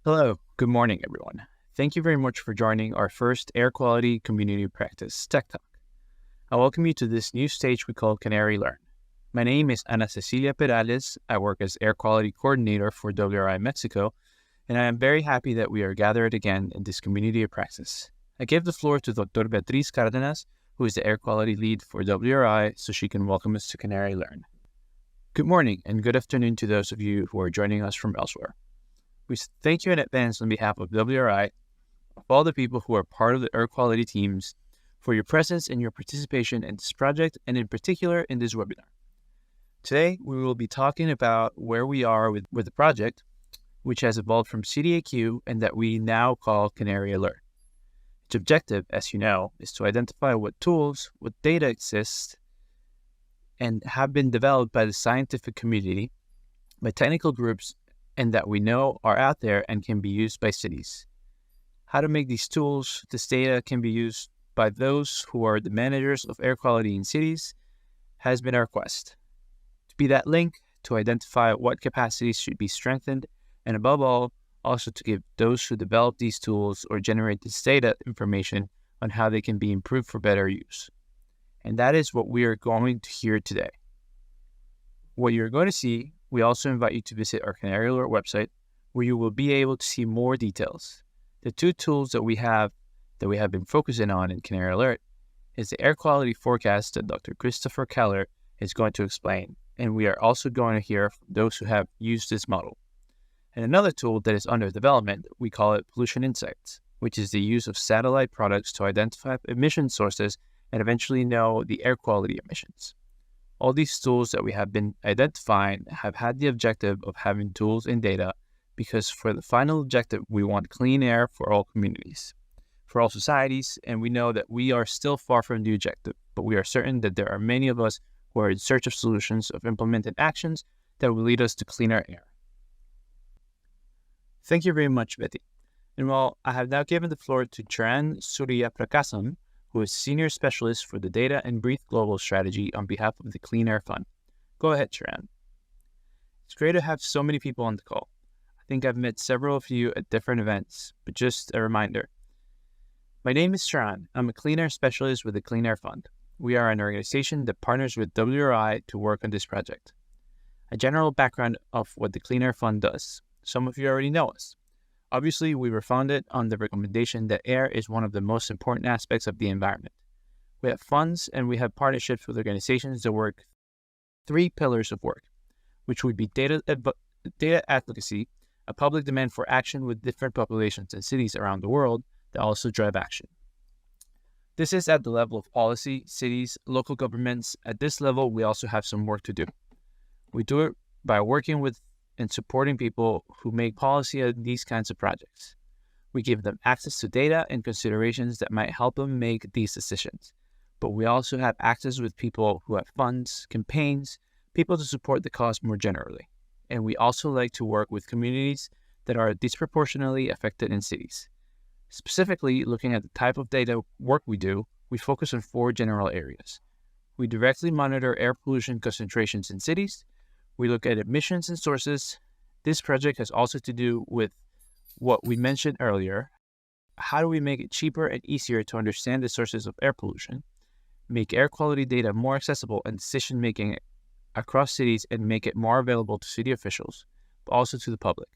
Hello, good morning, everyone. Thank you very much for joining our first Air Quality Community Practice Tech Talk. I welcome you to this new stage we call CanAIRy Learn. My name is Ana Cecilia Perales. I work as Air Quality Coordinator for WRI Mexico, and I am very happy that we are gathered again in this community of practice. I give the floor to Dr. Beatriz Cárdenas, who is the Air Quality Lead for WRI, so she can welcome us to CanAIRy Learn. Good morning and good afternoon to those of you who are joining us from elsewhere. We thank you in advance on behalf of WRI, of all the people who are part of the air quality teams, for your presence and your participation in this project, and in particular in this webinar. Today, we will be talking about where we are with the project, which has evolved from CDAQ and that we now call CanAIRy Learn. Its objective, as you know, is to identify what tools, what data exist, and have been developed by the scientific community, by technical groups, and that we know are out there and can be used by cities. How to make these tools, this data can be used by those who are the managers of air quality in cities has been our quest. To be that link, to identify what capacities should be strengthened, and above all, also to give those who develop these tools or generate this data information on how they can be improved for better use. And that is what we are going to hear today. What you're going to see, we also invite you to visit our CanAIRy Learn website, where you will be able to see more details. The two tools that we have been focusing on in CanAIRy Learn is the air quality forecast that Dr. Christopher Keller is going to explain, and we are also going to hear from those who have used this model. And another tool that is under development, we call it Pollution Insights, which is the use of satellite products to identify emission sources and eventually know the air quality emissions. All these tools that we have been identifying have had the objective of having tools and data because for the final objective, we want clean air for all communities, for all societies, and we know that we are still far from the objective, but we are certain that there are many of us who are in search of solutions of implemented actions that will lead us to cleaner air. Thank you very much, Betty. And while I have now given the floor to Charan Surya Prakasam, who is Senior Specialist for the Data and Breathe Global Strategy on behalf of the Clean Air Fund. Go ahead, Charan. It's great to have so many people on the call. I think I've met several of you at different events, but just a reminder. My name is Charan. I'm a Clean Air Specialist with the Clean Air Fund. We are an organization that partners with WRI to work on this project. A general background of what the Clean Air Fund does. Some of you already know us. Obviously, we were founded on the recommendation that air is one of the most important aspects of the environment. We have funds and we have partnerships with organizations that work three pillars of work, which would be data advocacy, a public demand for action with different populations and cities around the world that also drive action. This is at the level of policy, cities, local governments. At this level, we also have some work to do. We do it by working with and supporting people who make policy on these kinds of projects. We give them access to data and considerations that might help them make these decisions. But we also have access with people who have funds, campaigns, people to support the cause more generally. And we also like to work with communities that are disproportionately affected in cities. Specifically, looking at the type of data work we do, we focus on 4 general areas. We directly monitor air pollution concentrations in cities. We look at emissions and sources. This project has also to do with what we mentioned earlier. How do we make it cheaper and easier to understand the sources of air pollution, make air quality data more accessible and decision-making across cities, and make it more available to city officials, but also to the public.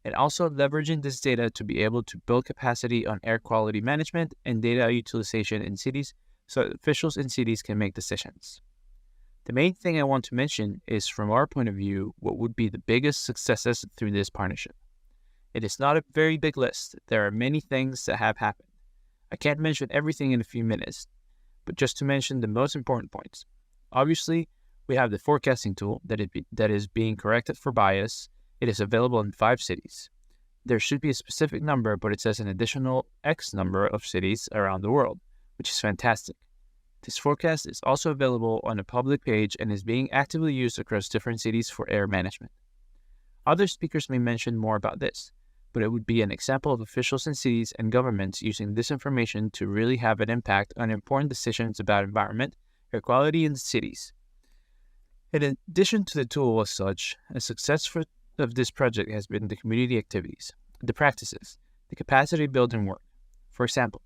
And also leveraging this data to be able to build capacity on air quality management and data utilization in cities so that officials in cities can make decisions. The main thing I want to mention is, from our point of view, what would be the biggest successes through this partnership. It is not a very big list. There are many things that have happened. I can't mention everything in a few minutes, but just to mention the most important points. Obviously, we have the forecasting tool that is being corrected for bias. It is available in 5 cities. There should be a specific number, but it says an additional X number of cities around the world, which is fantastic. This forecast is also available on a public page and is being actively used across different cities for air management. Other speakers may mention more about this, but it would be an example of officials in cities and governments using this information to really have an impact on important decisions about environment, air quality in the cities. In addition to the tool as such, a success of this project has been the community activities, the practices, the capacity building work. For example,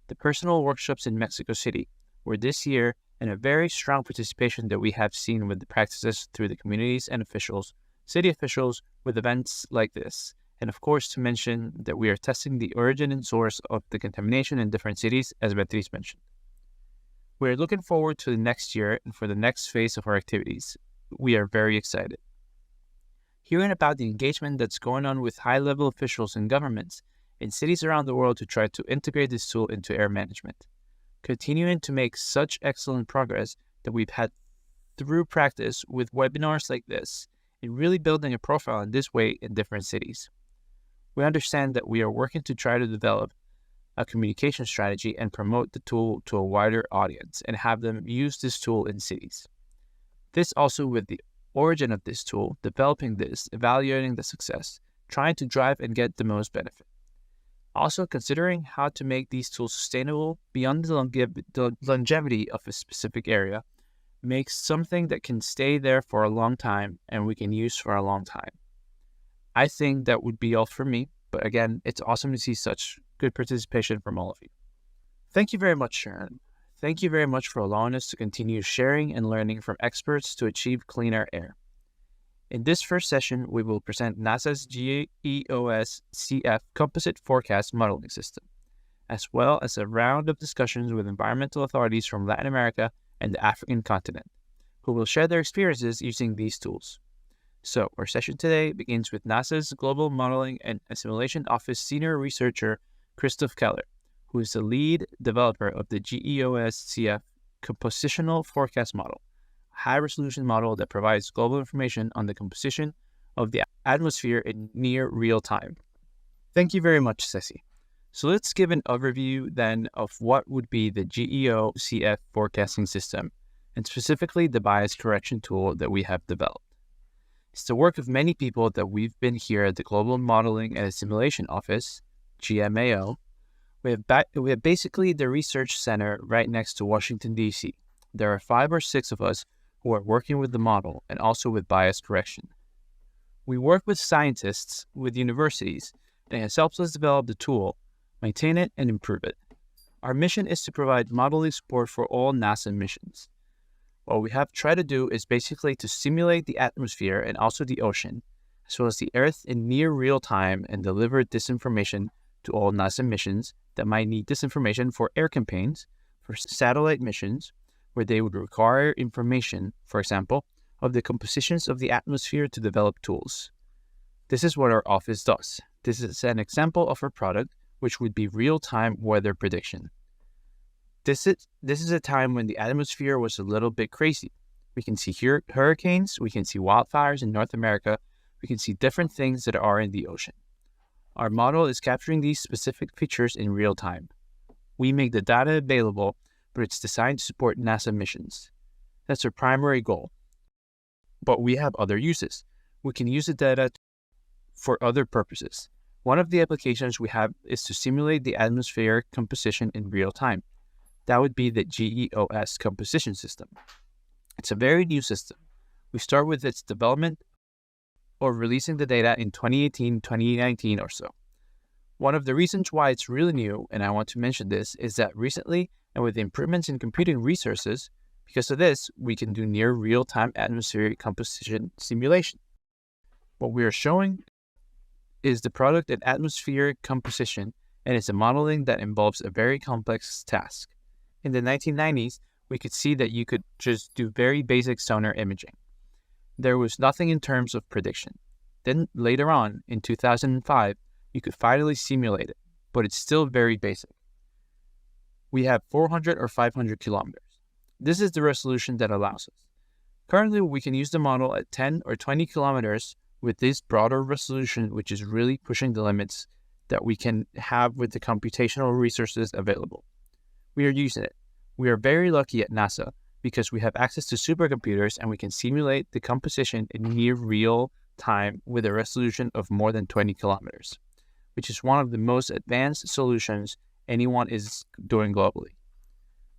the personal workshops in Mexico City were this year, and a very strong participation that we have seen with the practices through the communities and officials, city officials, with events like this. And of course, to mention that we are testing the origin and source of the contamination in different cities, as Beatriz mentioned. We are looking forward to the next year and for the next phase of our activities. We are very excited. Hearing about the engagement that's going on with high-level officials and governments in cities around the world to try to integrate this tool into air management. Continuing to make such excellent progress that we've had through practice with webinars like this, and really building a profile in this way in different cities. We understand that we are working to try to develop a communication strategy and promote the tool to a wider audience and have them use this tool in cities. This also with the origin of this tool, developing this, evaluating the success, trying to drive and get the most benefit. Also considering how to make these tools sustainable beyond the longevity of a specific area, makes something that can stay there for a long time and we can use for a long time. I think that would be all for me, but again, it's awesome to see such good participation from all of you. Thank you very much, Sharon. Thank you very much for allowing us to continue sharing and learning from experts to achieve cleaner air. In this first session, we will present NASA's GEOS-CF Composite Forecast Modeling System, as well as a round of discussions with environmental authorities from Latin America and the African continent, who will share their experiences using these tools. So, our session today begins with NASA's Global Modeling and Assimilation Office Senior Researcher, Christoph Keller, who is the lead developer of the GEOS-CF Compositional Forecast Model, a high-resolution model that provides global information on the composition of the atmosphere in near real time. Thank you very much, Ceci. So let's give an overview then of what would be the GEOS-CF forecasting system, and specifically the bias correction tool that we have developed. It's the work of many people that we've been here at the Global Modeling and Assimilation Office, GMAO. We have basically the research center right next to Washington, D.C. There are 5 or 6 of us who are working with the model and also with bias correction. We work with scientists, with universities, and it has helped us develop the tool, maintain it, and improve it. Our mission is to provide modeling support for all NASA missions. What we have tried to do is basically to simulate the atmosphere and also the ocean, as well as the Earth in near real time and deliver this information to all NASA missions that might need this information for air campaigns, for satellite missions, where they would require information, for example, of the compositions of the atmosphere to develop tools. This is what our office does. This is an example of our product, which would be real-time weather prediction. This is a time when the atmosphere was a little bit crazy. We can see hurricanes, we can see wildfires in North America, we can see different things that are in the ocean. Our model is capturing these specific features in real time. We make the data available, but it's designed to support NASA missions. That's our primary goal. But we have other uses. We can use the data for other purposes. One of the applications we have is to simulate the atmospheric composition in real time. That would be the GEOS composition system. It's a very new system. We start with its development or releasing the data in 2018, 2019 or so. One of the reasons why it's really new, and I want to mention this, is that recently, and with the improvements in computing resources, because of this, we can do near real-time atmospheric composition simulation. What we are showing is the product and atmospheric composition, and it's a modeling that involves a very complex task. In the 1990s, we could see that you could just do very basic sonar imaging. There was nothing in terms of prediction. Then later on, in 2005, you could finally simulate it, but it's still very basic. We have 400 or 500 kilometers. This is the resolution that allows us. Currently, we can use the model at 10 or 20 kilometers with this broader resolution, which is really pushing the limits that we can have with the computational resources available. We are using it. We are very lucky at NASA because we have access to supercomputers and we can simulate the composition in near real time with a resolution of more than 20 kilometers, which is one of the most advanced solutions anyone is doing globally.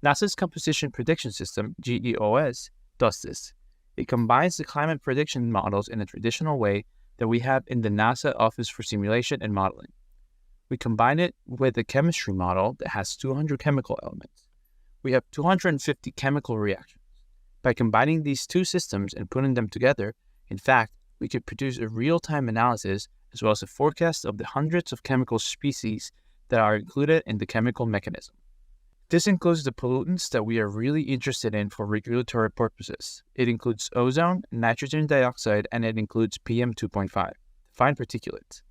NASA's Composition Prediction System, GEOS, does this. It combines the climate prediction models in a traditional way that we have in the NASA Office for Simulation and Modeling. We combine it with a chemistry model that has 200 chemical elements. We have 250 chemical reactions. By combining these two systems and putting them together, in fact, we could produce a real-time analysis as well as a forecast of the hundreds of chemical species that are included in the chemical mechanism. This includes the pollutants that we are really interested in for regulatory purposes. It includes ozone, nitrogen dioxide, and it includes PM2.5, fine particulates.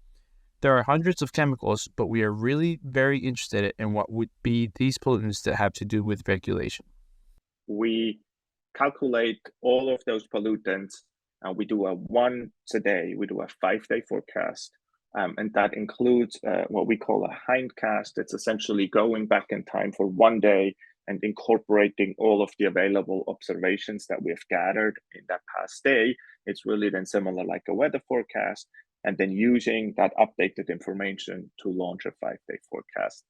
There are hundreds of chemicals, but we are really very interested in what would be these pollutants that have to do with regulation. We calculate all of those pollutants, and we do a once a day, we do a 5-day forecast. And that includes what we call a hindcast. It's essentially going back in time for one day and incorporating all of the available observations that we've gathered in that past day. It's really then similar like a weather forecast, and then using that updated information to launch a 5-day forecast.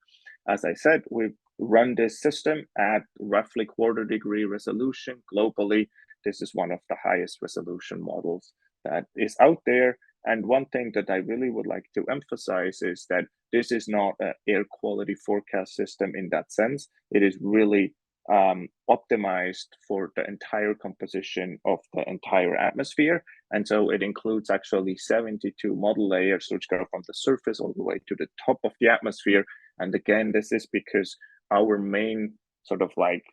As I said, we've run this system at roughly 1/4 degree resolution globally. This is one of the highest resolution models that is out there. And one thing that I really would like to emphasize is that this is not an air quality forecast system in that sense. It is really optimized for the entire composition of the entire atmosphere. And so it includes actually 72 model layers, which go from the surface all the way to the top of the atmosphere. And again, this is because our main sort of like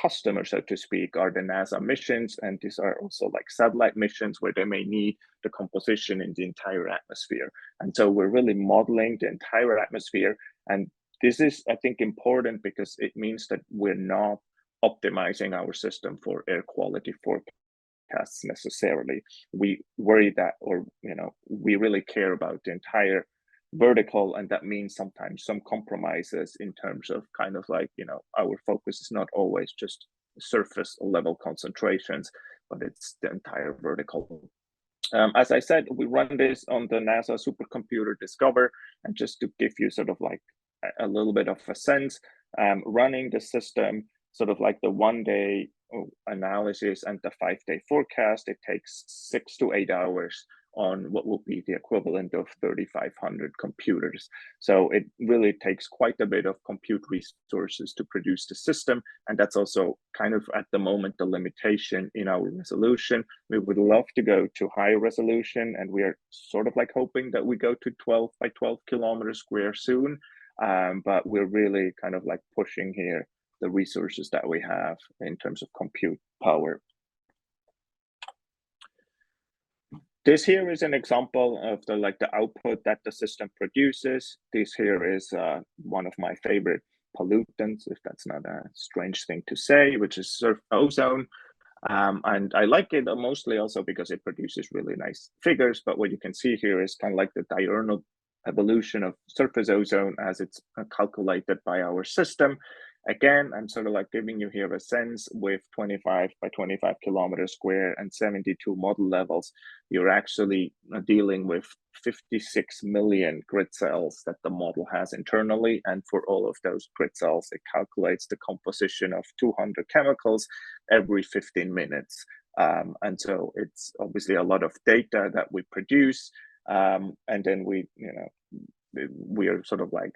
customers, so to speak, are the NASA missions, and these are also like satellite missions where they may need the composition in the entire atmosphere. And so we're really modeling the entire atmosphere, and this is, I think, important because it means that we're not optimizing our system for air quality forecasts necessarily. We worry that, or we really care about the entire vertical, and that means sometimes some compromises in terms of kind of like our focus is not always just surface level concentrations, but it's the entire vertical. As I said, we run this on the NASA supercomputer Discover, and just to give you sort of like a little bit of a sense, running the system sort of like the 1-day analysis and the 5-day forecast, it takes 6 to 8 hours on what will be the equivalent of 3,500 computers. So it really takes quite a bit of compute resources to produce the system. And that's also kind of at the moment the limitation in our resolution. We would love to go to higher resolution, and we are sort of like hoping that we go to 12 by 12 kilometers square soon. But we're really kind of like pushing here the resources that we have in terms of compute power. This here is an example of the output that the system produces. This here is one of my favorite pollutants, if that's not a strange thing to say, which is ozone. And I like it mostly also because it produces really nice figures. But what you can see here is kind of like the diurnal evolution of surface ozone as it's calculated by our system. Again, I'm sort of like giving you here a sense with 25 by 25 kilometers square and 72 model levels. You're actually dealing with 56 million grid cells that the model has internally. And for all of those grid cells, it calculates the composition of 200 chemicals every 15 minutes. And so it's obviously a lot of data that we produce. And then we are sort of like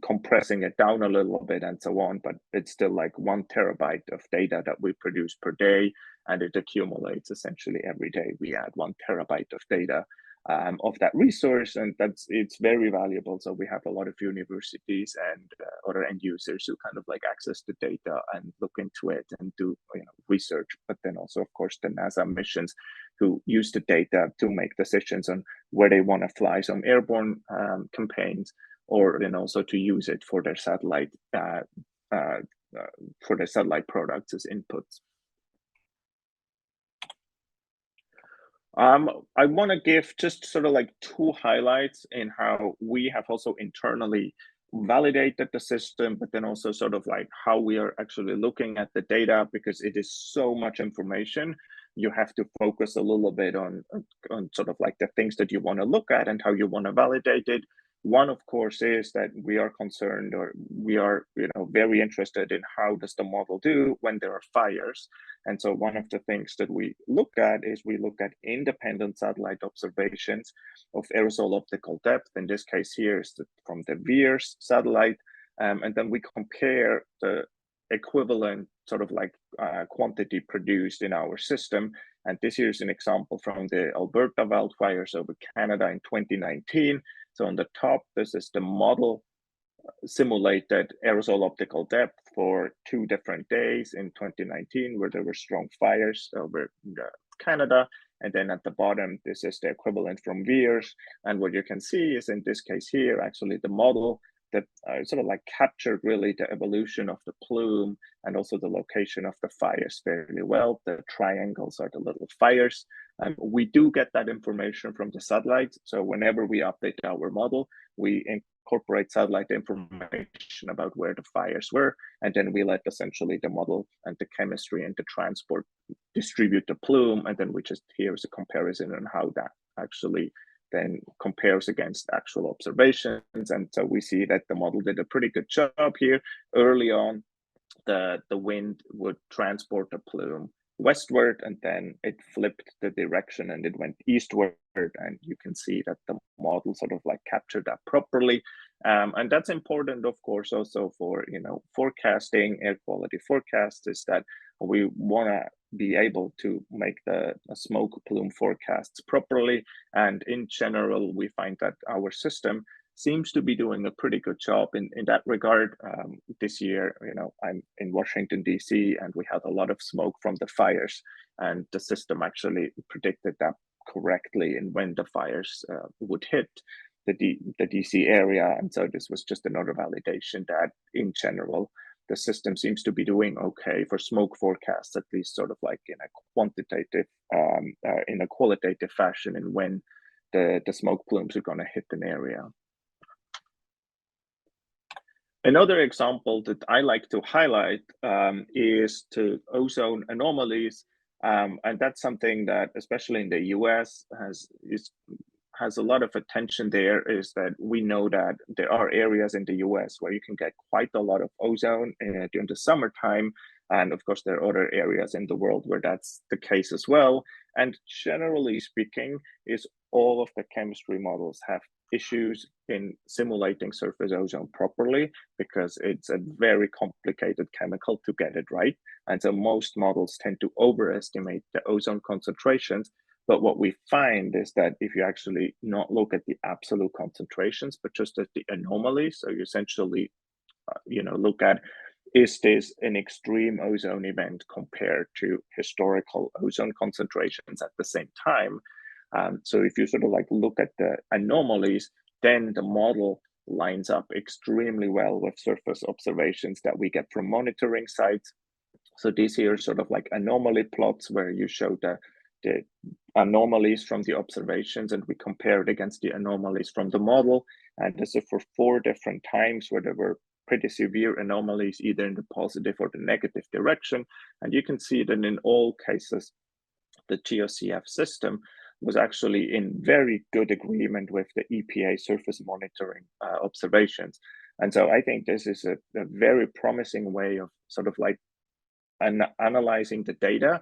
compressing it down a little bit and so on, but it's still like 1 terabyte of data that we produce per day, and it accumulates essentially every day. We add 1 terabyte of data of that resource, and it's very valuable. So we have a lot of universities and other end users who kind of like access the data and look into it and do research, but then also of course the NASA missions who use the data to make decisions on where they want to fly some airborne campaigns, or then also to use it for their satellite products as inputs. I want to give just sort of like 2 highlights in how we have also internally validated the system, but then also sort of like how we are actually looking at the data, because it is so much information. You have to focus a little bit on sort of like the things that you want to look at and how you want to validate it. One, of course, is that we are concerned, or we are very interested in how does the model do when there are fires. And so one of the things that we look at is we look at independent satellite observations of aerosol optical depth. In this case here is from the GEOS satellite. And then we compare the equivalent sort of like quantity produced in our system. And this here is an example from the Alberta wildfires over Canada in 2019. So on the top, this is the model simulated aerosol optical depth for 2 different days in 2019, where there were strong fires over Canada. And then at the bottom, this is the equivalent from GEOS. And what you can see is in this case here, actually the model that sort of like captured really the evolution of the plume and also the location of the fires fairly well. The triangles are the little fires. We do get that information from the satellites. So whenever we update our model, we incorporate satellite information about where the fires were, and then we let essentially the model and the chemistry and the transport distribute the plume, and then we just here's a comparison on how that actually then compares against actual observations. And so we see that the model did a pretty good job here. Early on, the wind would transport the plume westward, and then it flipped the direction and it went eastward, and you can see that the model sort of like captured that properly. And that's important, of course, also for forecasting, air quality forecasts, is that we want to be able to make the smoke plume forecasts properly. And in general, we find that our system seems to be doing a pretty good job in that regard. This year, I'm in Washington, D.C., and we had a lot of smoke from the fires, and the system actually predicted that correctly and when the fires would hit the DC area. And so this was just another validation that in general, the system seems to be doing okay for smoke forecasts, at least sort of like in a qualitative fashion, and when the smoke plumes are going to hit an area. Another example that I like to highlight is to ozone anomalies. And that's something that, especially in the US, has a lot of attention there, is that we know that there are areas in the US where you can get quite a lot of ozone during the summertime. And of course, there are other areas in the world where that's the case as well. And generally speaking, is all of the chemistry models have issues in simulating surface ozone properly, because it's a very complicated chemical to get it right. And so most models tend to overestimate the ozone concentrations. But what we find is that if you actually not look at the absolute concentrations, but just at the anomalies, so you essentially, look at, is this an extreme ozone event compared to historical ozone concentrations at the same time? So if you sort of like look at the anomalies, then the model lines up extremely well with surface observations that we get from monitoring sites. So these here are sort of like anomaly plots where you show the anomalies from the observations, and we compare it against the anomalies from the model. And this is for 4 different times where there were pretty severe anomalies, either in the positive or the negative direction. And you can see that in all cases, the GEOS-CF system was actually in very good agreement with the EPA surface monitoring observations. And so I think this is a very promising way of sort of like analyzing the data.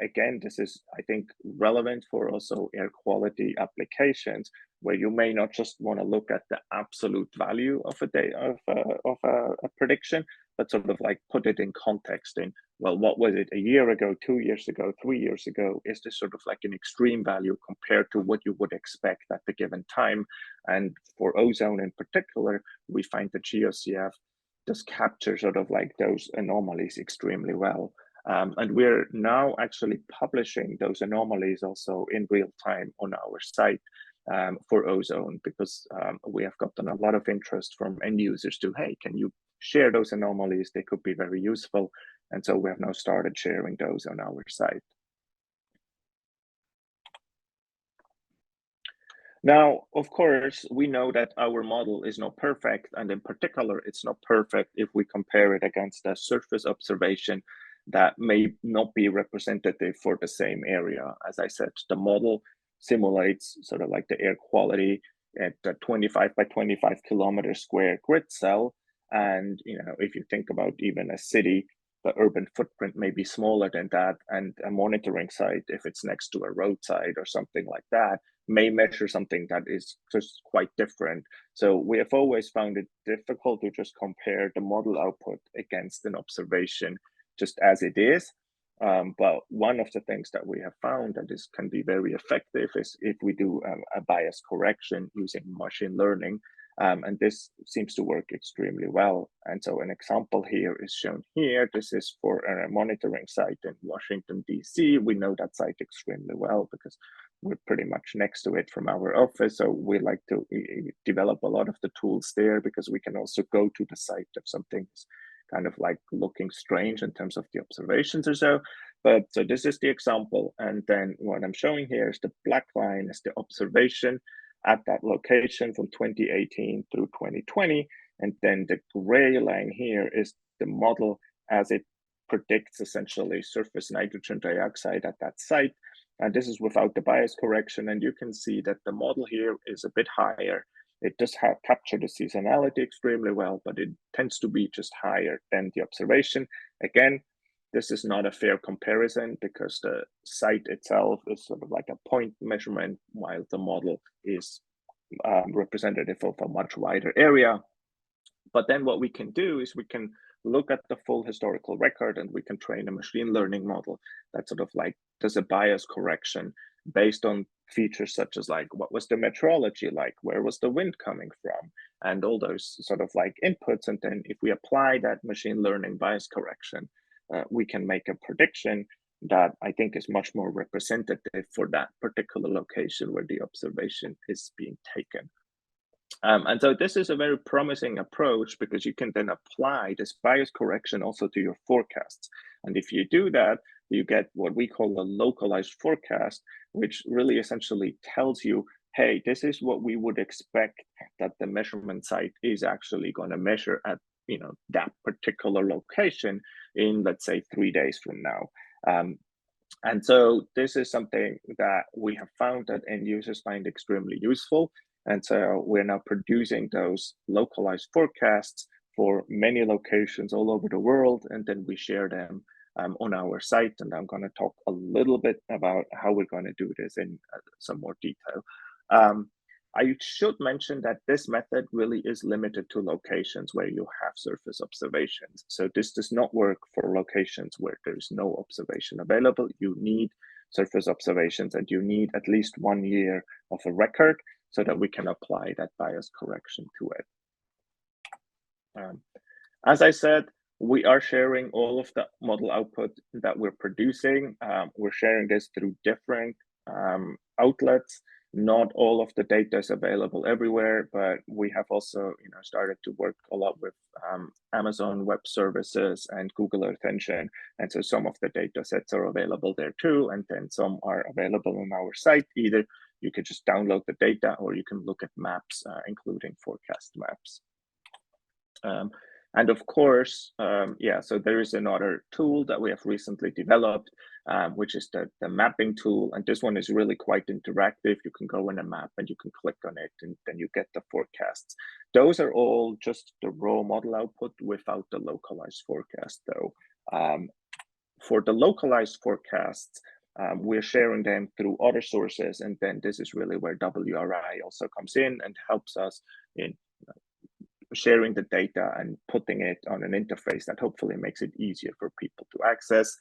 Again, this is, I think, relevant for also air quality applications, where you may not just want to look at the absolute value of a prediction, but sort of like put it in context in, well, what was it a year ago, 2 years ago, 3 years ago? Is this sort of like an extreme value compared to what you would expect at the given time? And for ozone in particular, we find the GEOS-CF does capture sort of like those anomalies extremely well. And we're now actually publishing those anomalies also in real time on our site for ozone, because we have gotten a lot of interest from end users to, hey, can you share those anomalies? They could be very useful. And so we have now started sharing those on our site. Now, of course, we know that our model is not perfect, and in particular, it's not perfect if we compare it against a surface observation that may not be representative for the same area. As I said, the model simulates sort of like the air quality at a 25 by 25 kilometer square grid cell. And, if you think about even a city, the urban footprint may be smaller than that, and a monitoring site, if it's next to a roadside or something like that, may measure something that is just quite different. So we have always found it difficult to just compare the model output against an observation just as it is. But one of the things that we have found that is can be very effective is if we do a bias correction using machine learning. And this seems to work extremely well. And so an example here is shown here. This is for a monitoring site in Washington, D.C. We know that site extremely well because we're pretty much next to it from our office. So we like to develop a lot of the tools there because we can also go to the site if something's kind of like looking strange in terms of the observations or so. But so this is the example. And then what I'm showing here is the black line is the observation at that location from 2018 through 2020. And then the gray line here is the model as it predicts essentially surface nitrogen dioxide at that site. And this is without the bias correction. And you can see that the model here is a bit higher. It does capture the seasonality extremely well, but it tends to be just higher than the observation. Again, this is not a fair comparison because the site itself is sort of like a point measurement, while the model is representative of a much wider area. But then what we can do is we can look at the full historical record and we can train a machine learning model that sort of like does a bias correction based on features such as like what was the meteorology like, where was the wind coming from, and all those sort of like inputs. And then if we apply that machine learning bias correction, we can make a prediction that I think is much more representative for that particular location where the observation is being taken. And so this is a very promising approach because you can then apply this bias correction also to your forecasts. And if you do that, you get what we call a localized forecast, which really essentially tells you, hey, this is what we would expect that the measurement site is actually going to measure at that particular location in, let's say, 3 days from now. And so this is something that we have found that end users find extremely useful. And so we're now producing those localized forecasts for many locations all over the world, and then we share them on our site. And I'm going to talk a little bit about how we're going to do this in some more detail. I should mention that this method really is limited to locations where you have surface observations. So this does not work for locations where there's no observation available. You need surface observations and you need at least 1 year of a record so that we can apply that bias correction to it. As I said, we are sharing all of the model output that we're producing. We're sharing this through different outlets. Not all of the data is available everywhere, but we have also started to work a lot with Amazon Web Services and Google Earth Engine. And so some of the data sets are available there too. And then some are available on our site. Either you could just download the data or you can look at maps, including forecast maps. And of course, so there is another tool that we have recently developed, which is the mapping tool. And this one is really quite interactive. You can go in a map and you can click on it and then you get the forecasts. Those are all just the raw model output without the localized forecast though. For the localized forecasts, we're sharing them through other sources. And then this is really where WRI also comes in and helps us in sharing the data and putting it on an interface that hopefully makes it easier for people to access.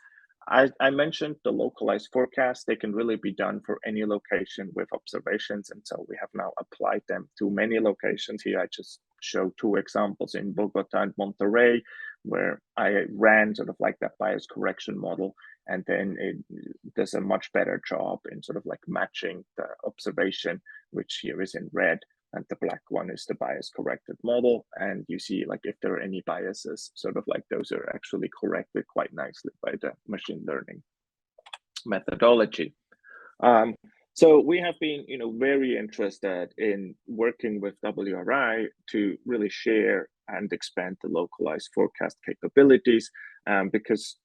I mentioned the localized forecast. They can really be done for any location with observations. And so we have now applied them to many locations here. I just showed 2 examples in Bogota and Monterrey, where I ran sort of like that bias correction model. And then it does a much better job in sort of like matching the observation, which here is in red. And the black one is the bias corrected model. And you see like if there are any biases, sort of like those are actually corrected quite nicely by the machine learning methodology. So we have been very interested in working with WRI to really share and expand the localized forecast capabilities, because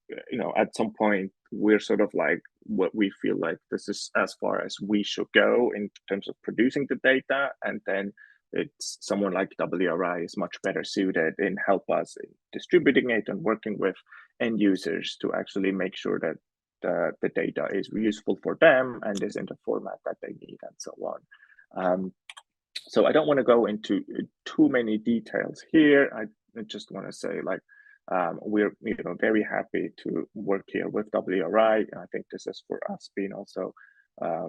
at some point we're sort of like what we feel like this is as far as we should go in terms of producing the data, and then it's someone like WRI is much better suited in help us in distributing it and working with end users to actually make sure that the data is useful for them and is in the format that they need and so on. So I don't want to go into too many details here. I just want to say, like, we're very happy to work here with WRI. I think this has for us been also a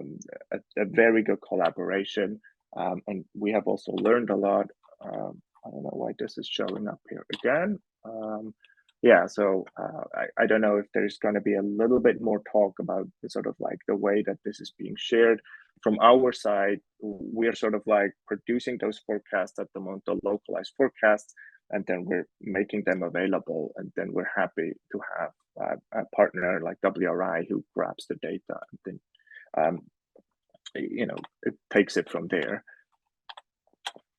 very good collaboration, and we have also learned a lot. I don't know why this is showing up here again. Yeah, so I don't know if there's going to be a little bit more talk about the sort of like the way that this is being shared. From our side, we're sort of like producing those forecasts at the moment, the localized forecasts, and then we're making them available. And then we're happy to have a partner like WRI who grabs the data and then, it takes it from there.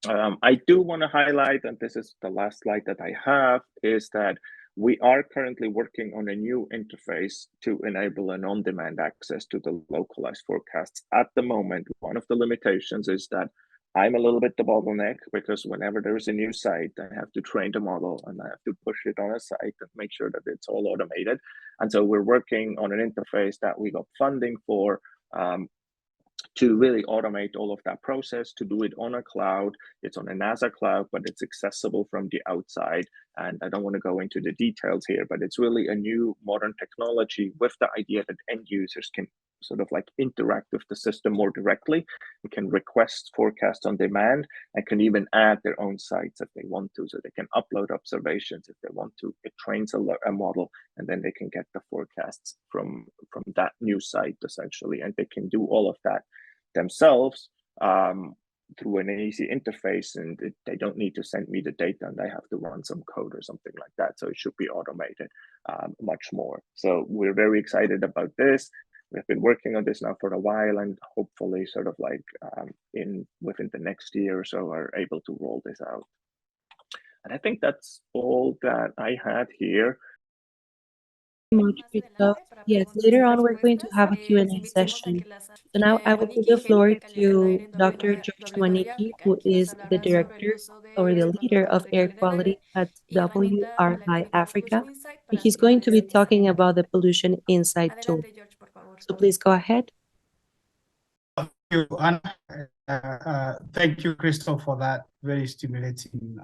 I do want to highlight, and this is the last slide that I have, is that we are currently working on a new interface to enable an on-demand access to the localized forecasts. At the moment, one of the limitations is that I'm a little bit the bottleneck, because whenever there is a new site, I have to train the model and I have to push it on a site and make sure that it's all automated. And so we're working on an interface that we got funding for, to really automate all of that process, to do it on a cloud. It's on a NASA cloud, but it's accessible from the outside. And I don't want to go into the details here, but it's really a new modern technology with the idea that end users can sort of like interact with the system more directly. They can request forecasts on demand and can even add their own sites if they want to. So they can upload observations if they want to. It trains a model, and then they can get the forecasts from that new site essentially. And they can do all of that themselves through an easy interface, and they don't need to send me the data and I have to run some code or something like that. So it should be automated much more. So we're very excited about this. We've been working on this now for a while, and hopefully sort of like within the next year or so are able to roll this out. And I think that's all that I had here. Much, Christoph. Yes, later on we're going to have a Q&A session. So now I will give the floor to Dr. George Waniki, who is the director or the leader of air quality at WRI Africa. And he's going to be talking about the Pollution Insight tool. So please go ahead. Thank you, Anna. Thank you, Christoph, for that very stimulating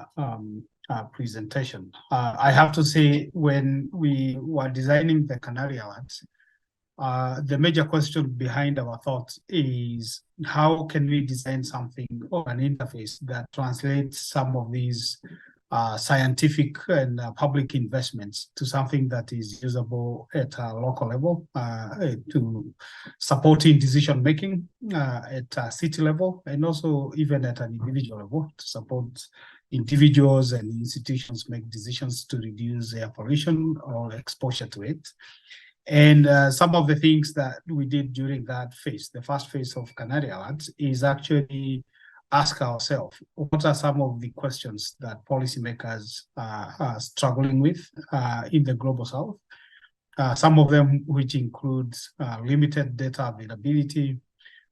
presentation. I have to say, when we were designing the CanAIRy Learn, the major question behind our thoughts is how can we design something or an interface that translates some of these scientific and public investments to something that is usable at a local level, to supporting decision making at a city level, and also even at an individual level to support individuals and institutions make decisions to reduce air pollution or exposure to it. And some of the things that we did during that phase, the first phase of CanAIRy Learn, is actually ask ourselves, what are some of the questions that policymakers are struggling with in the global south? Some of them which include limited data availability.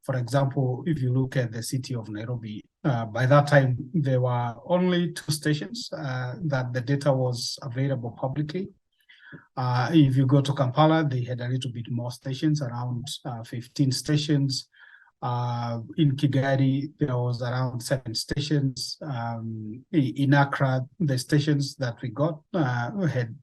For example, if you look at the city of Nairobi, by that time, there were only 2 stations that the data was available publicly. If you go to Kampala, they had a little bit more stations, around 15 stations. In Kigali, there was around 7 stations. In Accra, the stations that we got had,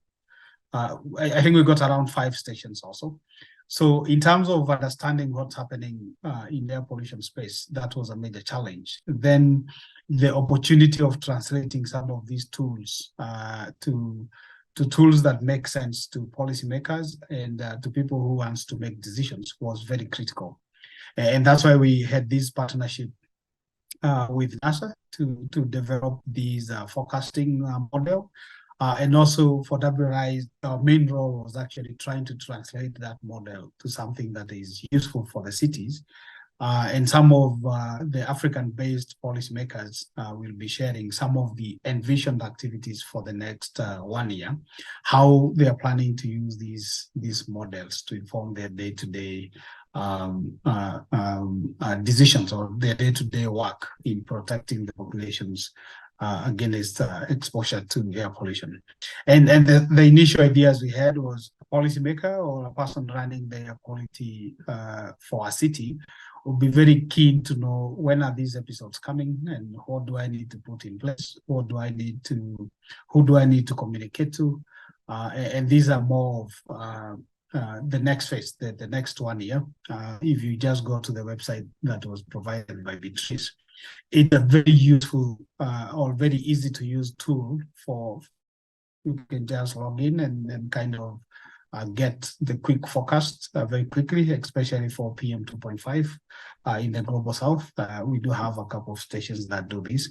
I think we got around 5 stations also. So in terms of understanding what's happening in air pollution space, that was a major challenge. Then the opportunity of translating some of these tools to tools that make sense to policymakers and to people who want to make decisions was very critical. And that's why we had this partnership with NASA to develop these forecasting model. And also for WRI, our main role was actually trying to translate that model to something that is useful for the cities. And some of the African-based policymakers will be sharing some of the envisioned activities for the next 1 year, how they are planning to use these models to inform their day-to-day decisions or their day-to-day work in protecting the populations against exposure to air pollution. And the initial ideas we had was a policymaker or a person running the air quality for a city would be very keen to know when are these episodes coming and what do I need to put in place, who do I need to communicate to, and these are more of the next phase, the next 1 year. If you just go to the website that was provided by Beatrice, it's a very useful or very easy to use tool for you can just log in and kind of get the quick forecast very quickly, especially for PM 2.5 in the Global South. We do have a couple of stations that do this.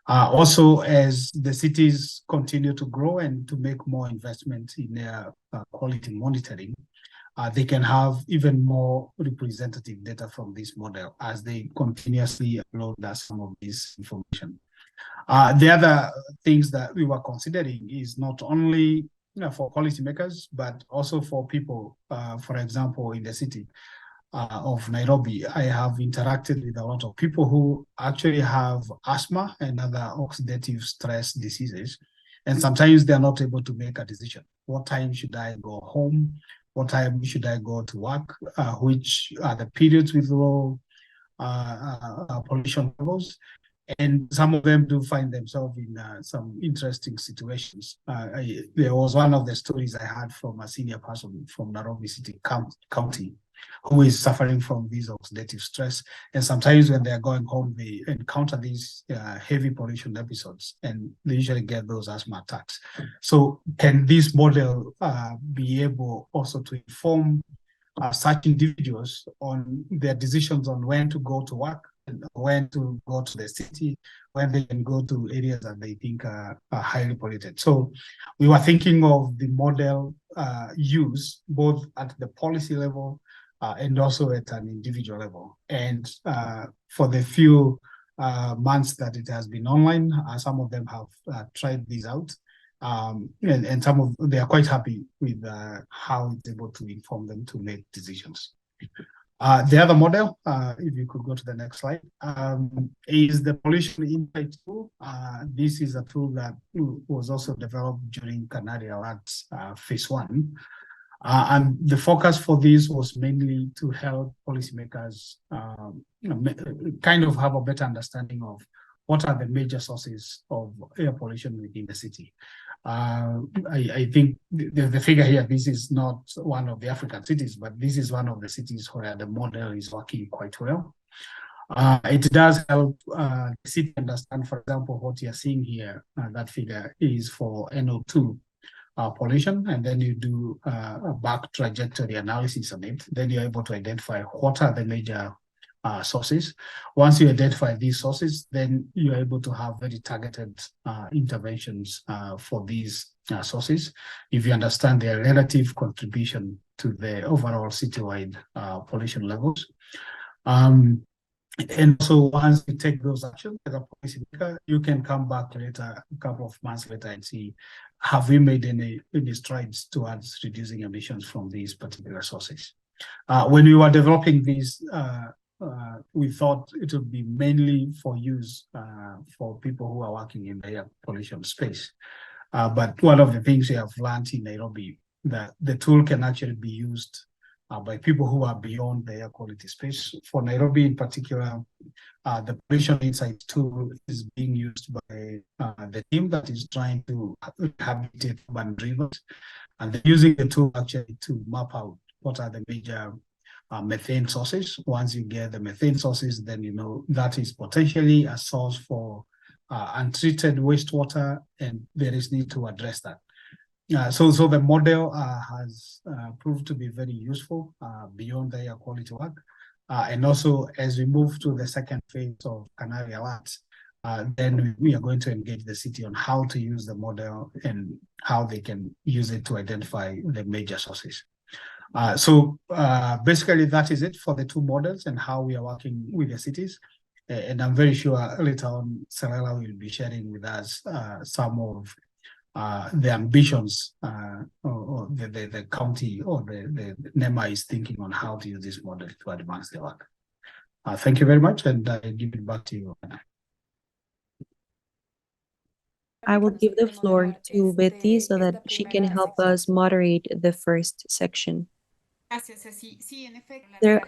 Also, as the cities continue to grow and to make more investment in their quality monitoring, they can have even more representative data from this model as they continuously upload some of this information. The other things that we were considering is not only for policymakers, but also for people, for example, in the city of Nairobi. I have interacted with a lot of people who actually have asthma and other oxidative stress diseases, and sometimes they're not able to make a decision. What time should I go home? What time should I go to work? Which are the periods with low pollution levels? And some of them do find themselves in some interesting situations. There was one of the stories I heard from a senior person from Nairobi City County who is suffering from this oxidative stress. And sometimes when they're going home, they encounter these heavy pollution episodes, and they usually get those asthma attacks. So can this model be able also to inform such individuals on their decisions on when to go to work, when to go to the city, when they can go to areas that they think are highly polluted. So we were thinking of the model use both at the policy level and also at an individual level. And for the few months that it has been online, some of them have tried these out. And some of they are quite happy with how it's able to inform them to make decisions. The other model, if you could go to the next slide, is the pollution insight tool. This is a tool that was also developed during CanAIRy Learn phase 1. And the focus for this was mainly to help policymakers kind of have a better understanding of what are the major sources of air pollution within the city. I think the figure here, this is not one of the African cities, but this is one of the cities where the model is working quite well. It does help the city understand, for example, what you're seeing here, that figure is for NO2 pollution, and then you do a back trajectory analysis on it. Then you're able to identify what are the major sources. Once you identify these sources, then you're able to have very targeted interventions for these sources if you understand their relative contribution to the overall citywide pollution levels. And so once you take those actions as a policymaker, you can come back later, a couple of months later, and see, have we made any strides towards reducing emissions from these particular sources? When we were developing these, we thought it would be mainly for use for people who are working in the air pollution space. But one of the things we have learned in Nairobi, that the tool can actually be used by people who are beyond the air quality space. For Nairobi in particular, the pollution insight tool is being used by the team that is trying to rehabilitate urban rivers, and they're using the tool actually to map out what are the major methane sources. Once you get the methane sources, then you know that is potentially a source for untreated wastewater, and there is need to address that. So the model has proved to be very useful beyond the air quality work. And also, as we move to the second phase of CanAIRy Learn, then we are going to engage the city on how to use the model and how they can use it to identify the major sources. So basically, that is it for the two models and how we are working with the cities. And I'm very sure later on, Sarela will be sharing with us some of the ambitions or the county or the NEMA is thinking on how to use this model to advance the work. Thank you very much, and I give it back to you. I will give the floor to Betty so that she can help us moderate the first section. There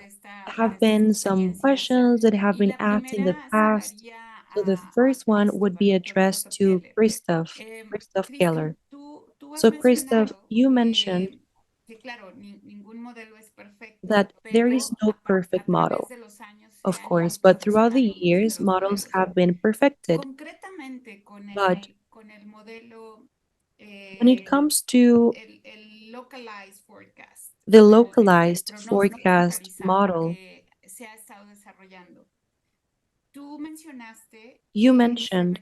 have been some questions that have been asked in the past. So the first one would be addressed to Christoph Keller. So Christoph, you mentioned that there is no perfect model, of course, but throughout the years, models have been perfected. But when it comes to the localized forecast model, you mentioned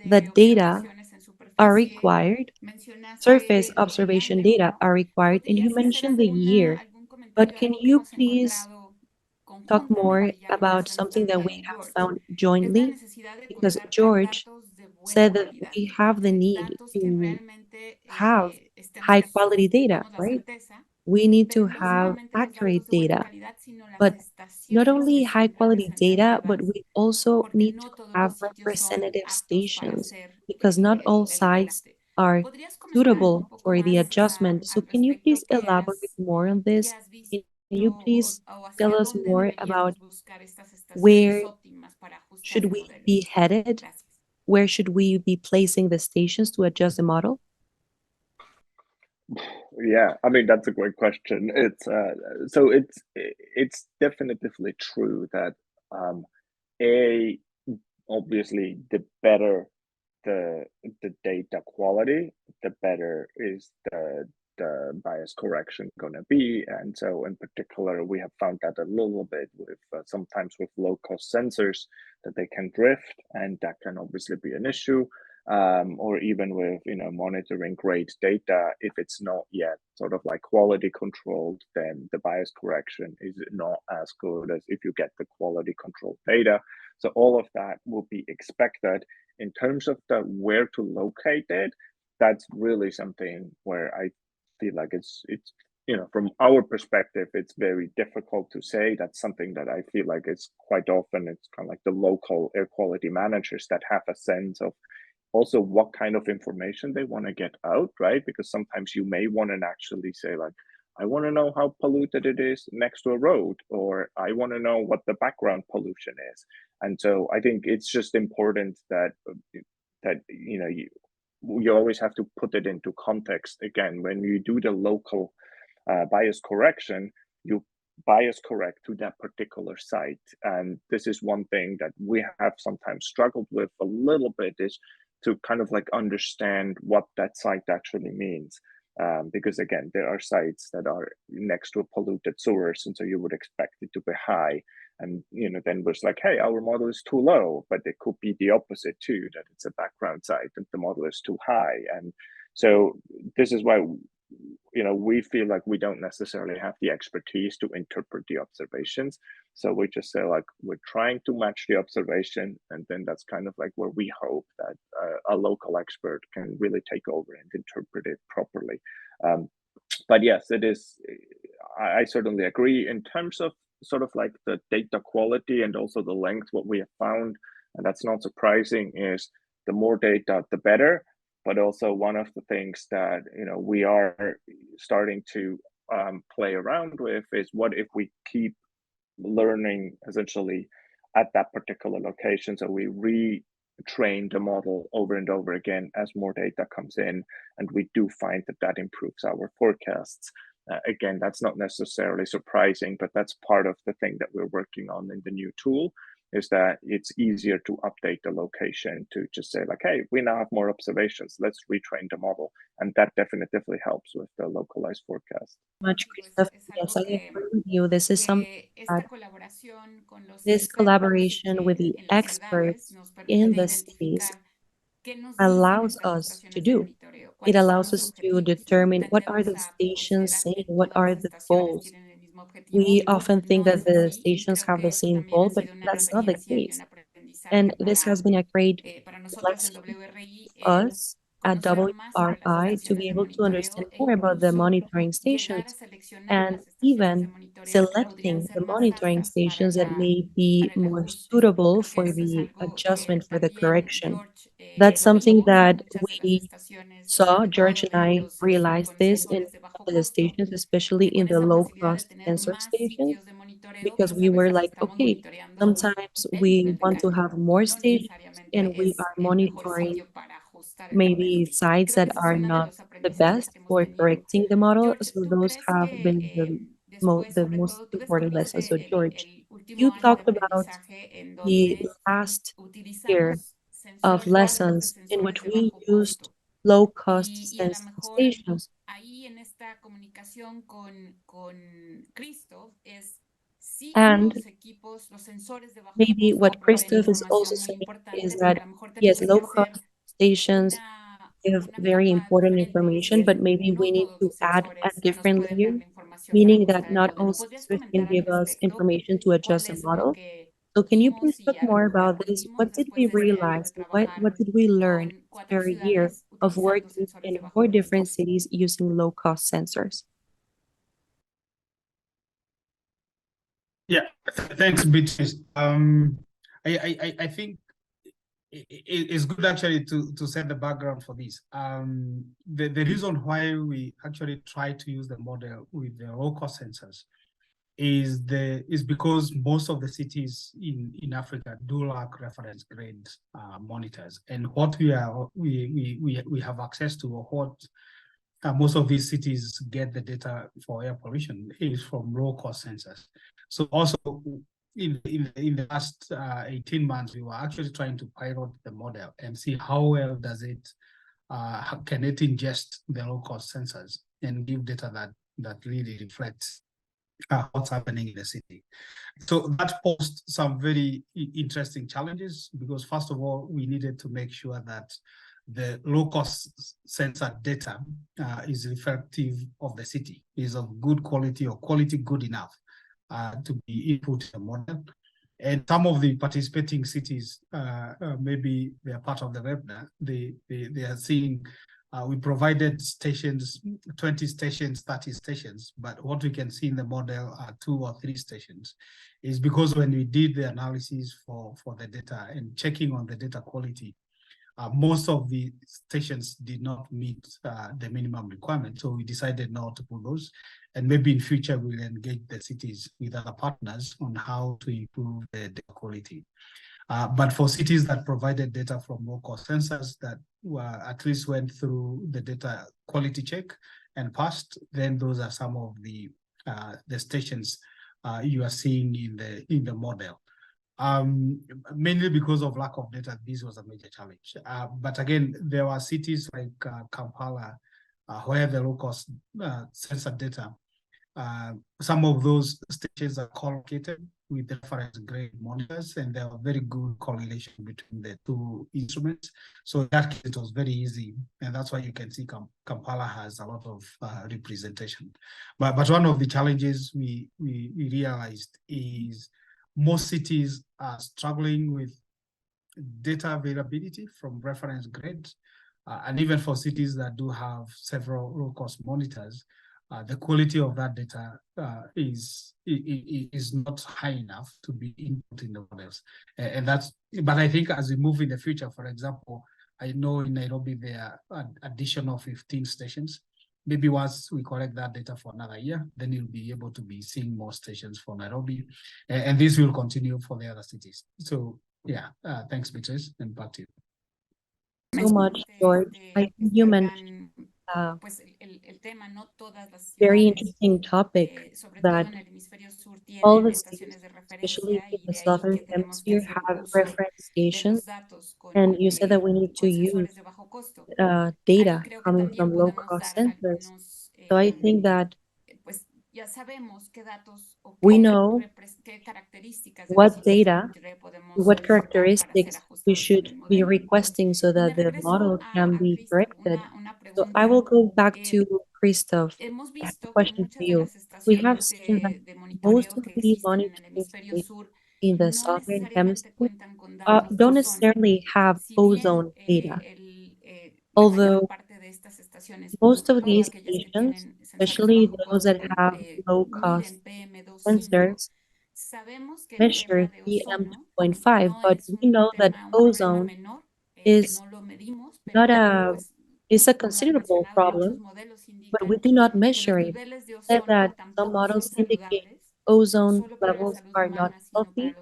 that data are required, surface observation data are required, and you mentioned the year. But can you please talk more about something that we have found jointly? Because George said that we have the need to have high quality data, right? We need to have accurate data, but not only high quality data, but we also need to have representative stations because not all sites are suitable for the adjustment. So can you please elaborate more on this? Can you please tell us more about where should we be headed? Where should we be placing the stations to adjust the model? Yeah, I mean that's a great question. It's definitively true that a obviously the better the data quality, the better is the bias correction going to be. And so in particular, we have found that a little bit with sometimes with low cost sensors that they can drift, and that can obviously be an issue. Or even with monitoring great data, if it's not yet sort of like quality controlled, then the bias correction is not as good as if you get the quality controlled data. So all of that will be expected. In terms of the where to locate it, that's really something where I feel like it's from our perspective, it's very difficult to say. That's something that I feel like it's quite often it's kind of like the local air quality managers that have a sense of also what kind of information they want to get out, right? Because sometimes you may want to actually say like, I want to know how polluted it is next to a road, or I want to know what the background pollution is. And so I think it's just important that you always have to put it into context. Again, when you do the local bias correction, you bias correct to that particular site. And this is one thing that we have sometimes struggled with a little bit, is to kind of like understand what that site actually means. Because again, there are sites that are next to a polluted source, and so you would expect it to be high. And then was like, hey, our model is too low, but it could be the opposite too, that it's a background site and the model is too high. And so this is why we feel like we don't necessarily have the expertise to interpret the observations. So we just say like we're trying to match the observation, and then that's kind of like where we hope that a local expert can really take over and interpret it properly. But yes, it is. I certainly agree in terms of sort of like the data quality and also the length. What we have found, and that's not surprising, is the more data, the better. But also one of the things that we are starting to play around with is what if we keep learning essentially at that particular location. So we retrain the model over and over again as more data comes in, and we do find that that improves our forecasts. Again, that's not necessarily surprising, but that's part of the thing that we're working on in the new tool, is that it's easier to update the location to just say like, hey, we now have more observations, let's retrain the model. And that definitely helps with the localized forecast. Much, Christoph. Yes, I agree with you. This is something that this collaboration with the experts in the cities allows us to do. It allows us to determine what are the stations saying, what are the goals. We often think that the stations have the same goal, but that's not the case. And this has been a great blessing for us at WRI to be able to understand more about the monitoring stations and even selecting the monitoring stations that may be more suitable for the adjustment, for the correction. That's something that we saw. George and I realized this in the stations, especially in the low-cost sensor stations, because we were like, okay, sometimes we want to have more stations and we are monitoring maybe sites that are not the best for correcting the model. So those have been the most important lessons. So George, you talked about the last year of lessons in which we used low-cost sensing stations. And maybe what Christoph is also saying is that, yes, low-cost stations give very important information, but maybe we need to add a different layer, meaning that not all sensors can give us information to adjust a model. So can you please talk more about this? What did we realize? What did we learn after a year of working in 4 different cities using low-cost sensors? Yeah, thanks, Beatrice. I think it's good actually to set the background for this. The reason why we actually try to use the model with the low-cost sensors is because most of the cities in Africa do lack reference grade monitors, and what we have access to, or what most of these cities get the data for air pollution is from low-cost sensors. So also in the last 18 months, we were actually trying to pilot the model and see how well does it can it ingest the low-cost sensors and give data that really reflects what's happening in the city. So that posed some very interesting challenges, because first of all, we needed to make sure that the low-cost sensor data is reflective of the city, is of good quality or quality good enough to be input in the model. And some of the participating cities, maybe they are part of the webinar, they are seeing we provided stations, 20 stations, 30 stations, but what we can see in the model are 2 or 3 stations. Is because when we did the analysis for the data and checking on the data quality, most of the stations did not meet the minimum requirement. So we decided not to put those. And maybe in future, we'll engage the cities with other partners on how to improve the data quality. But for cities that provided data from low-cost sensors that at least went through the data quality check and passed, then those are some of the stations you are seeing in the model. Mainly because of lack of data, this was a major challenge. But again, there were cities like Kampala, where the low-cost sensor data, some of those stations are collocated with reference grade monitors, and there are very good correlation between the 2 instruments. So in that case, it was very easy, and that's why you can see Kampala has a lot of representation. But one of the challenges we realized is most cities are struggling with data availability from reference grade, and even for cities that do have several low-cost monitors, the quality of that data is not high enough to be input in the models. And that's, but I think as we move in the future, for example, I know in Nairobi there are additional 15 stations. Maybe once we collect that data for another year, then you'll be able to be seeing more stations for Nairobi, and this will continue for the other cities. So yeah, thanks, Beatrice, and back to you. So much, George. I think you mentioned a very interesting topic that all the states, especially in the southern hemisphere, have reference stations, and you said that we need to use data coming from low-cost sensors. So I think that we know what data, what characteristics we should be requesting so that the model can be corrected. So I will go back to Christoph. I have a question for you. We have seen that most of the monitoring stations in the southern hemisphere don't necessarily have ozone data, although most of these stations especially those that have low-cost sensors, measure PM2.5, but we know that ozone is not a is a considerable problem, but we do not measure it. Said that some models indicate ozone levels are not healthy,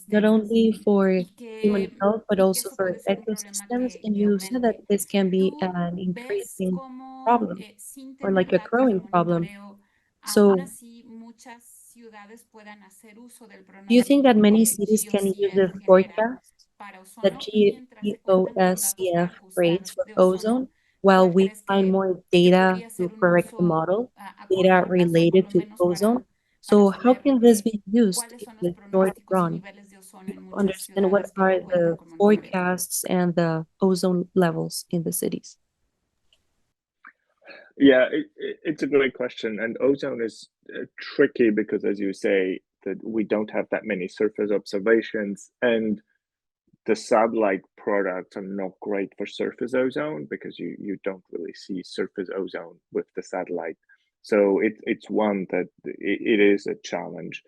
not only for human health, but also for ecosystems. And you said that this can be an increasing problem or like a growing problem. So, do you think that many cities can use the forecast that GEOS-CF creates for ozone while we find more data to correct the model, data related to ozone? So, how can this be used in the short run? Understand what are the forecasts and the ozone levels in the cities? Yeah, it's a great question, and ozone is tricky because, as you say, that we don't have that many surface observations, and the satellite products are not great for surface ozone because you don't really see surface ozone with the satellite. So it's one that it is a challenge.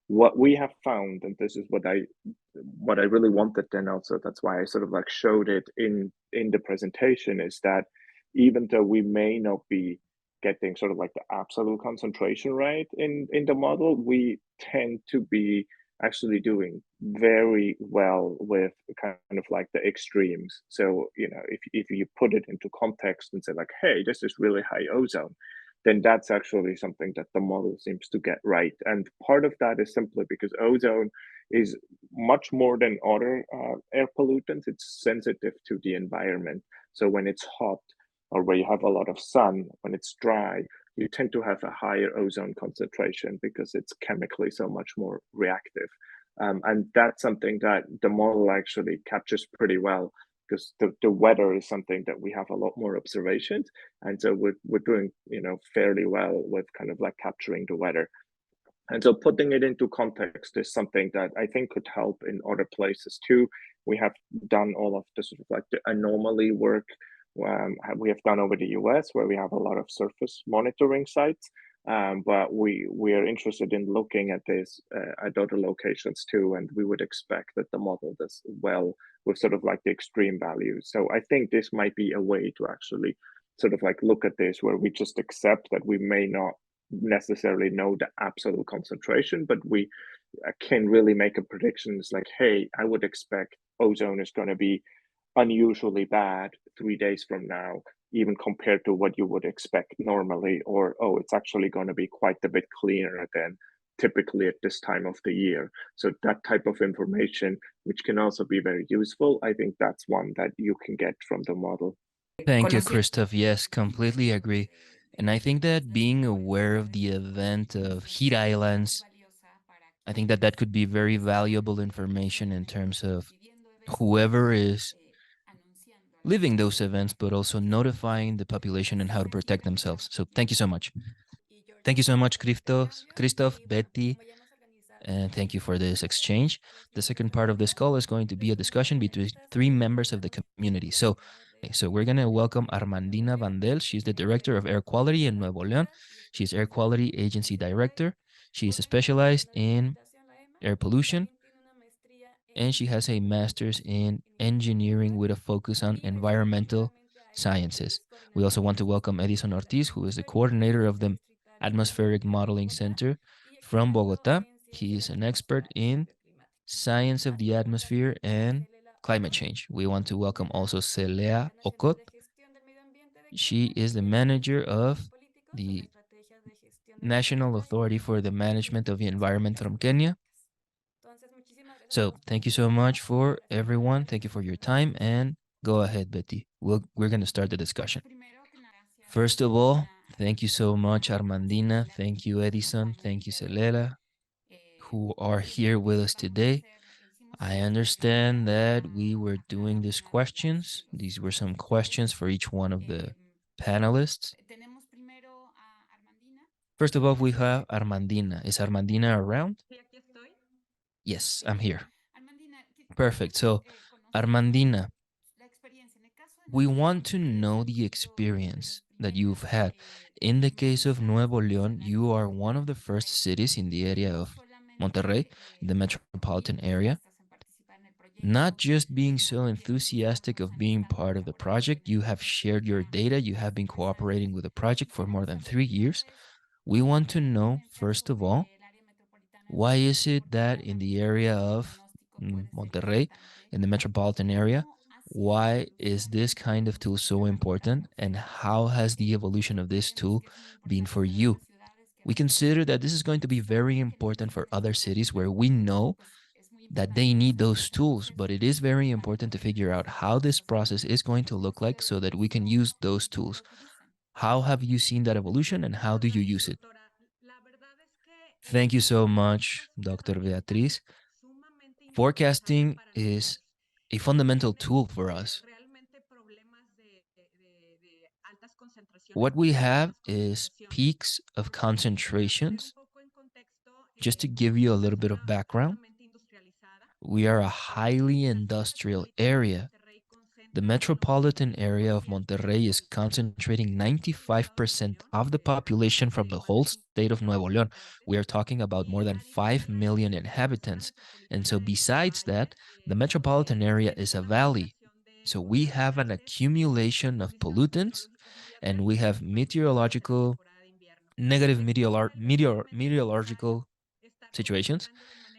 What we have found, and this is what I really wanted, and also that's why I sort of like showed it in the presentation, is that even though we may not be getting sort of like the absolute concentration rate in the model, we tend to be actually doing very well with kind of like the extremes. So, if you put it into context and say like, hey, this is really high ozone, then that's actually something that the model seems to get right. And part of that is simply because ozone is much more than other air pollutants. It's sensitive to the environment. So when it's hot or where you have a lot of sun, when it's dry, you tend to have a higher ozone concentration because it's chemically so much more reactive. And that's something that the model actually captures pretty well because the weather is something that we have a lot more observations. And so we're doing, fairly well with kind of like capturing the weather. And so putting it into context is something that I think could help in other places too. We have done all of the sort of like the anomaly work we have done over the US, where we have a lot of surface monitoring sites. But we are interested in looking at this at other locations too, and we would expect that the model does well with sort of like the extreme values. So I think this might be a way to actually sort of like look at this, where we just accept that we may not necessarily know the absolute concentration, but we can really make a prediction. It's like, hey, I would expect ozone is going to be unusually bad 3 days from now, even compared to what you would expect normally, or oh, it's actually going to be quite a bit cleaner than typically at this time of the year. So that type of information, which can also be very useful, I think that's one that you can get from the model. Thank you, Christoph. Yes, completely agree. And I think that being aware of the event of heat islands, I think that that could be very valuable information in terms of whoever is living those events, but also notifying the population and how to protect themselves. So thank you so much. Thank you so much, Christoph, Betty, and thank you for this exchange. The second part of this call is going to be a discussion between three members of the community. So we're going to welcome Armandina Vandel. She's the Director of Air Quality in Nuevo León. She's Air Quality Agency Director. She is specialized in air pollution, and she has a master's in engineering with a focus on environmental sciences. We also want to welcome Edison Ortiz, who is the coordinator of the Atmospheric Modeling Center from Bogota. He is an expert in science of the atmosphere and climate change. We want to welcome also Celea Okot. She is the manager of the National Authority for the Management of the Environment from Kenya. So thank you so much for everyone. Thank you for your time, and go ahead, Betty. We're going to start the discussion. First of all, thank you so much, Armandina. Thank you, Edison. Thank you, Celela, who are here with us today. I understand that we were doing these questions. These were some questions for each one of the panelists. First of all, we have Armandina. Is Armandina around? Yes, I'm here. Perfect. So, Armandina, we want to know the experience that you've had in the case of Nuevo León, you are one of the first cities in the area of Monterrey, in the metropolitan area. Not just being so enthusiastic of being part of the project, you have shared your data, you have been cooperating with the project for more than 3 years. We want to know, first of all, why is it that in the area of Monterrey, in the metropolitan area, why is this kind of tool so important, and how has the evolution of this tool been for you? We consider that this is going to be very important for other cities where we know that they need those tools, but it is very important to figure out how this process is going to look like so that we can use those tools. How have you seen that evolution, and how do you use it? Thank you so much, Dr. Beatriz. Forecasting is a fundamental tool for us. What we have is peaks of concentrations. Just to give you a little bit of background, we are a highly industrial area. The metropolitan area of Monterrey is concentrating 95% of the population from the whole state of Nuevo León. We are talking about more than 5 million inhabitants. And so besides that, the metropolitan area is a valley. So we have an accumulation of pollutants, and we have negative meteorological situations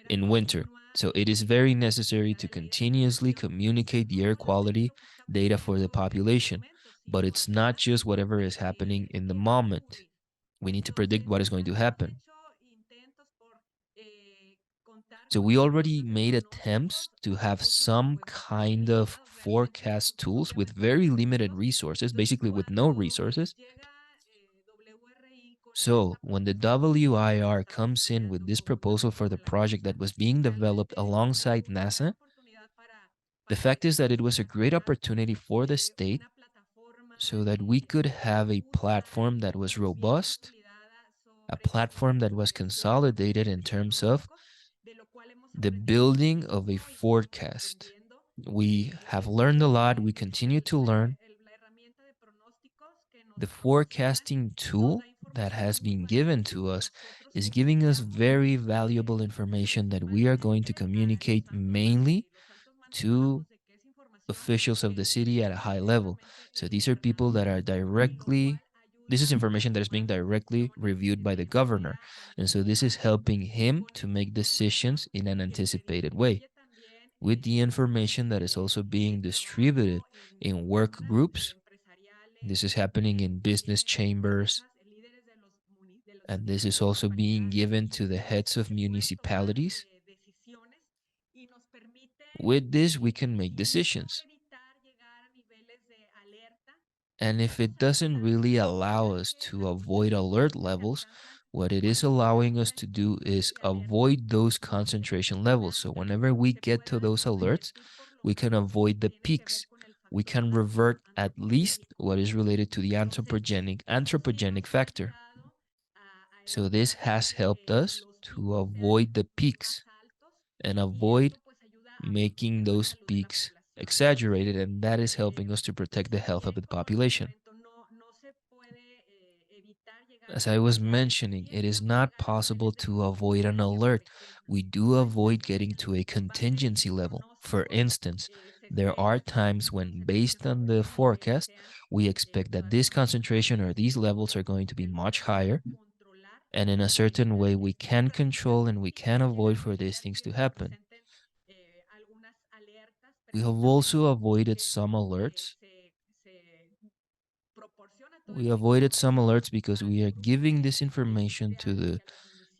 in winter. So it is very necessary to continuously communicate the air quality data for the population. But it's not just whatever is happening in the moment. We need to predict what is going to happen. So we already made attempts to have some kind of forecast tools with very limited resources, basically with no resources. So when the WIR comes in with this proposal for the project that was being developed alongside NASA, the fact is that it was a great opportunity for the state so that we could have a platform that was robust, a platform that was consolidated in terms of the building of a forecast. We have learned a lot. We continue to learn. The forecasting tool that has been given to us is giving us very valuable information that we are going to communicate mainly to officials of the city at a high level. So these are people that are this is information that is being directly reviewed by the governor. And so this is helping him to make decisions in an anticipated way. With the information that is also being distributed in work groups, this is happening in business chambers, and this is also being given to the heads of municipalities. With this, we can make decisions. And if it doesn't really allow us to avoid alert levels, what it is allowing us to do is avoid those concentration levels. So whenever we get to those alerts, we can avoid the peaks. We can revert at least what is related to the anthropogenic factor. So this has helped us to avoid the peaks and avoid making those peaks exaggerated, and that is helping us to protect the health of the population. As I was mentioning, it is not possible to avoid an alert. We do avoid getting to a contingency level. For instance, there are times when, based on the forecast, we expect that this concentration or these levels are going to be much higher. And in a certain way, we can control and we can avoid for these things to happen. We have also avoided some alerts. We avoided some alerts because we are giving this information to the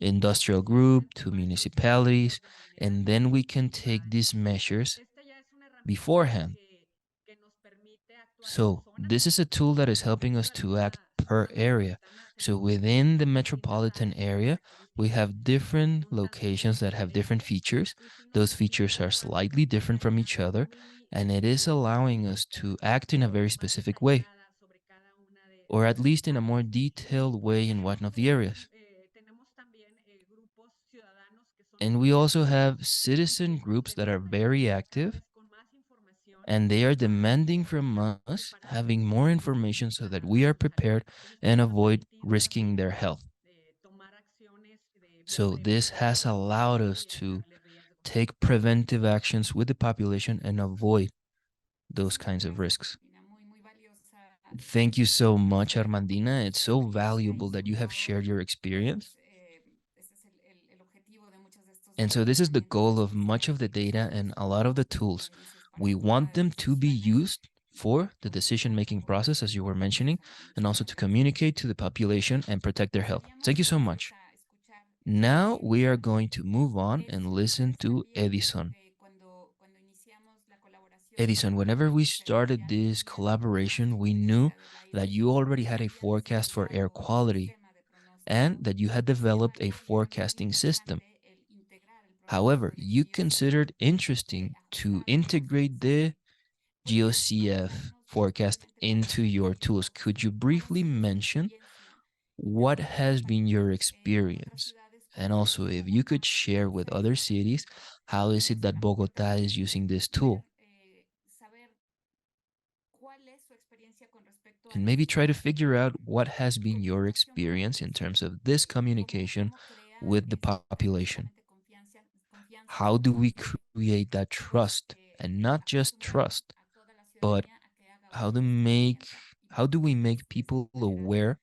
industrial group, to municipalities, and then we can take these measures beforehand. So this is a tool that is helping us to act per area. So within the metropolitan area, we have different locations that have different features. Those features are slightly different from each other, and it is allowing us to act in a very specific way, or at least in a more detailed way in one of the areas. And we also have citizen groups that are very active and they are demanding from us having more information so that we are prepared and avoid risking their health. So this has allowed us to take preventive actions with the population and avoid those kinds of risks. Thank you so much, Armandina. It's so valuable that you have shared your experience. And so this is the goal of much of the data and a lot of the tools. We want them to be used for the decision-making process, as you were mentioning, and also to communicate to the population and protect their health. Thank you so much. Now we are going to move on and listen to Edison. Edison, whenever we started this collaboration, we knew that you already had a forecast for air quality and that you had developed a forecasting system. However, you considered interesting to integrate the GEOS-CF forecast into your tools. Could you briefly mention what has been your experience? And also, if you could share with other cities, how is it that Bogota is using this tool? And maybe try to figure out what has been your experience in terms of this communication with the population. How do we create that trust? And not just trust, but how do we make people aware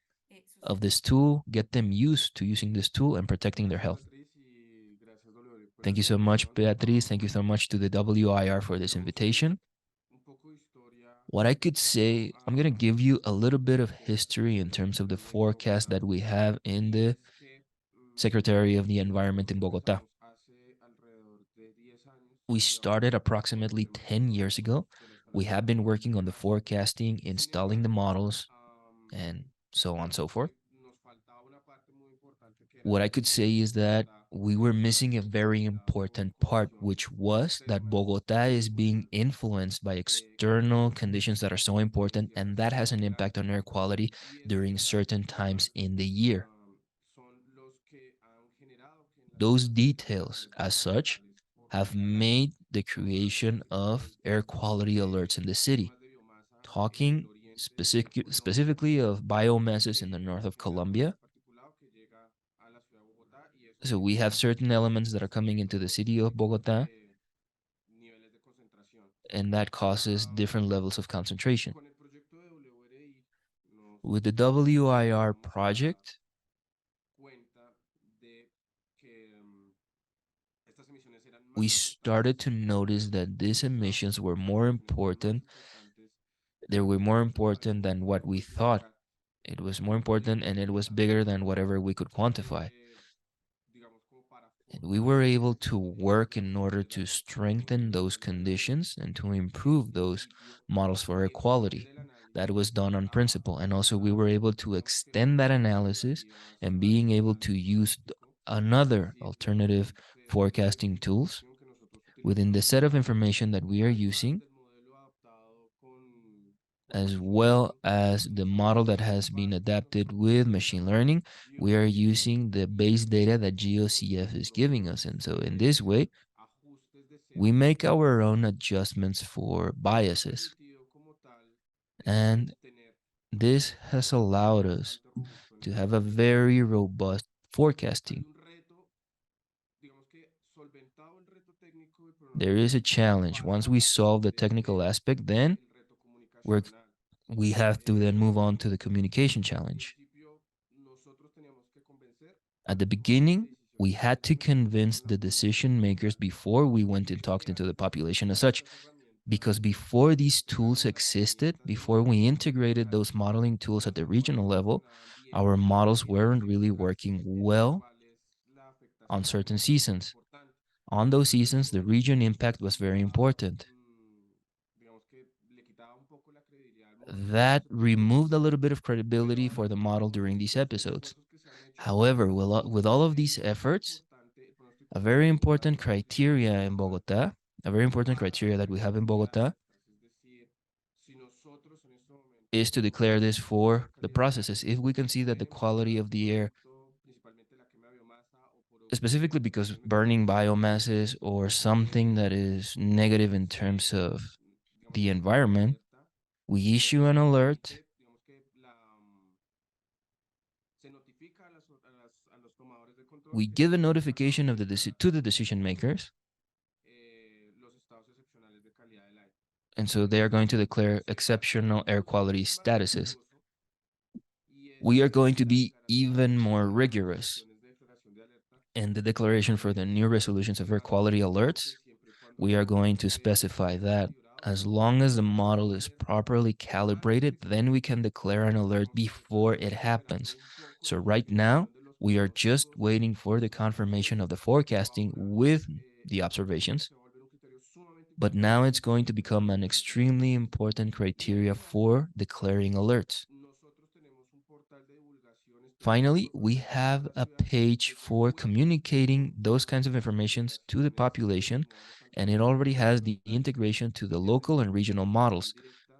of this tool, get them used to using this tool and protecting their health? Thank you so much, Beatriz. Thank you so much to the WIR for this invitation. What I could say, I'm going to give you a little bit of history in terms of the forecast that we have in the Secretary of the Environment in Bogota. We started approximately 10 years ago. We have been working on the forecasting, installing the models, and so on and so forth. What I could say is that we were missing a very important part, which was that Bogota is being influenced by external conditions that are so important, and that has an impact on air quality during certain times in the year. Those details, as such, have made the creation of air quality alerts in the city, talking specifically of biomasses in the north of Colombia. So we have certain elements that are coming into the city of Bogota, and that causes different levels of concentration. With the WIR project, we started to notice that these emissions were more important. They were more important than what we thought. It was more important, and it was bigger than whatever we could quantify. And we were able to work in order to strengthen those conditions and to improve those models for air quality. That was done on principle. And also we were able to extend that analysis and being able to use another alternative forecasting tools within the set of information that we are using, as well as the model that has been adapted with machine learning. We are using the base data that GEOS-CF is giving us. And so in this way, we make our own adjustments for biases. And this has allowed us to have a very robust forecasting. There is a challenge. Once we solve the technical aspect, then we have to then move on to the communication challenge. At the beginning, we had to convince the decision makers before we went and talked into the population as such, because before these tools existed, before we integrated those modeling tools at the regional level, our models weren't really working well on certain seasons. On those seasons, the region impact was very important. That removed a little bit of credibility for the model during these episodes. However, with all of these efforts, a very important criteria in Bogota, a very important criteria that we have in Bogota is to declare this for the processes. If we can see that the quality of the air, specifically because burning biomasses or something that is negative in terms of the environment, we issue an alert, we give a notification of to the decision makers, and so they are going to declare exceptional air quality statuses. We are going to be even more rigorous. In the declaration for the new resolutions of air quality alerts, we are going to specify that as long as the model is properly calibrated, then we can declare an alert before it happens. So right now, we are just waiting for the confirmation of the forecasting with the observations. But now it's going to become an extremely important criteria for declaring alerts. Finally, we have a page for communicating those kinds of informations to the population, and it already has the integration to the local and regional models.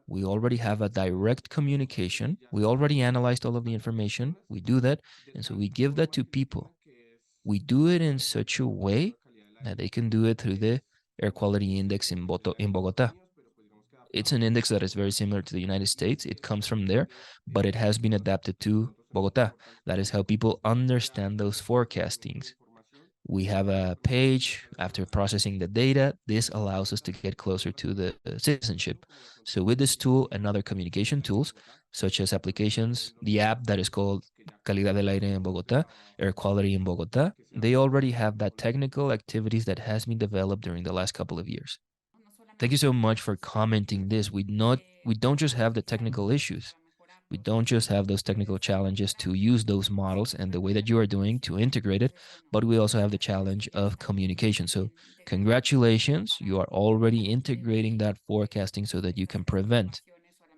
We already have a direct communication. We already analyzed all of the information. We do that, and so we give that to people. We do it in such a way that they can do it through the Air Quality Index in Bogota. It's an index that is very similar to the United States. It comes from there, but it has been adapted to Bogota. That is how people understand those forecastings. We have a page after processing the data. This allows us to get closer to the citizenship. So with this tool and other communication tools, such as applications, the app that is called Calidad del Aire en Bogotá, Air Quality in Bogotá, they already have that technical activities that has been developed during the last couple of years. Thank you so much for commenting this. We don't just have the technical issues. We don't just have those technical challenges to use those models and the way that you are doing to integrate it, but we also have the challenge of communication. So congratulations, you are already integrating that forecasting so that you can prevent.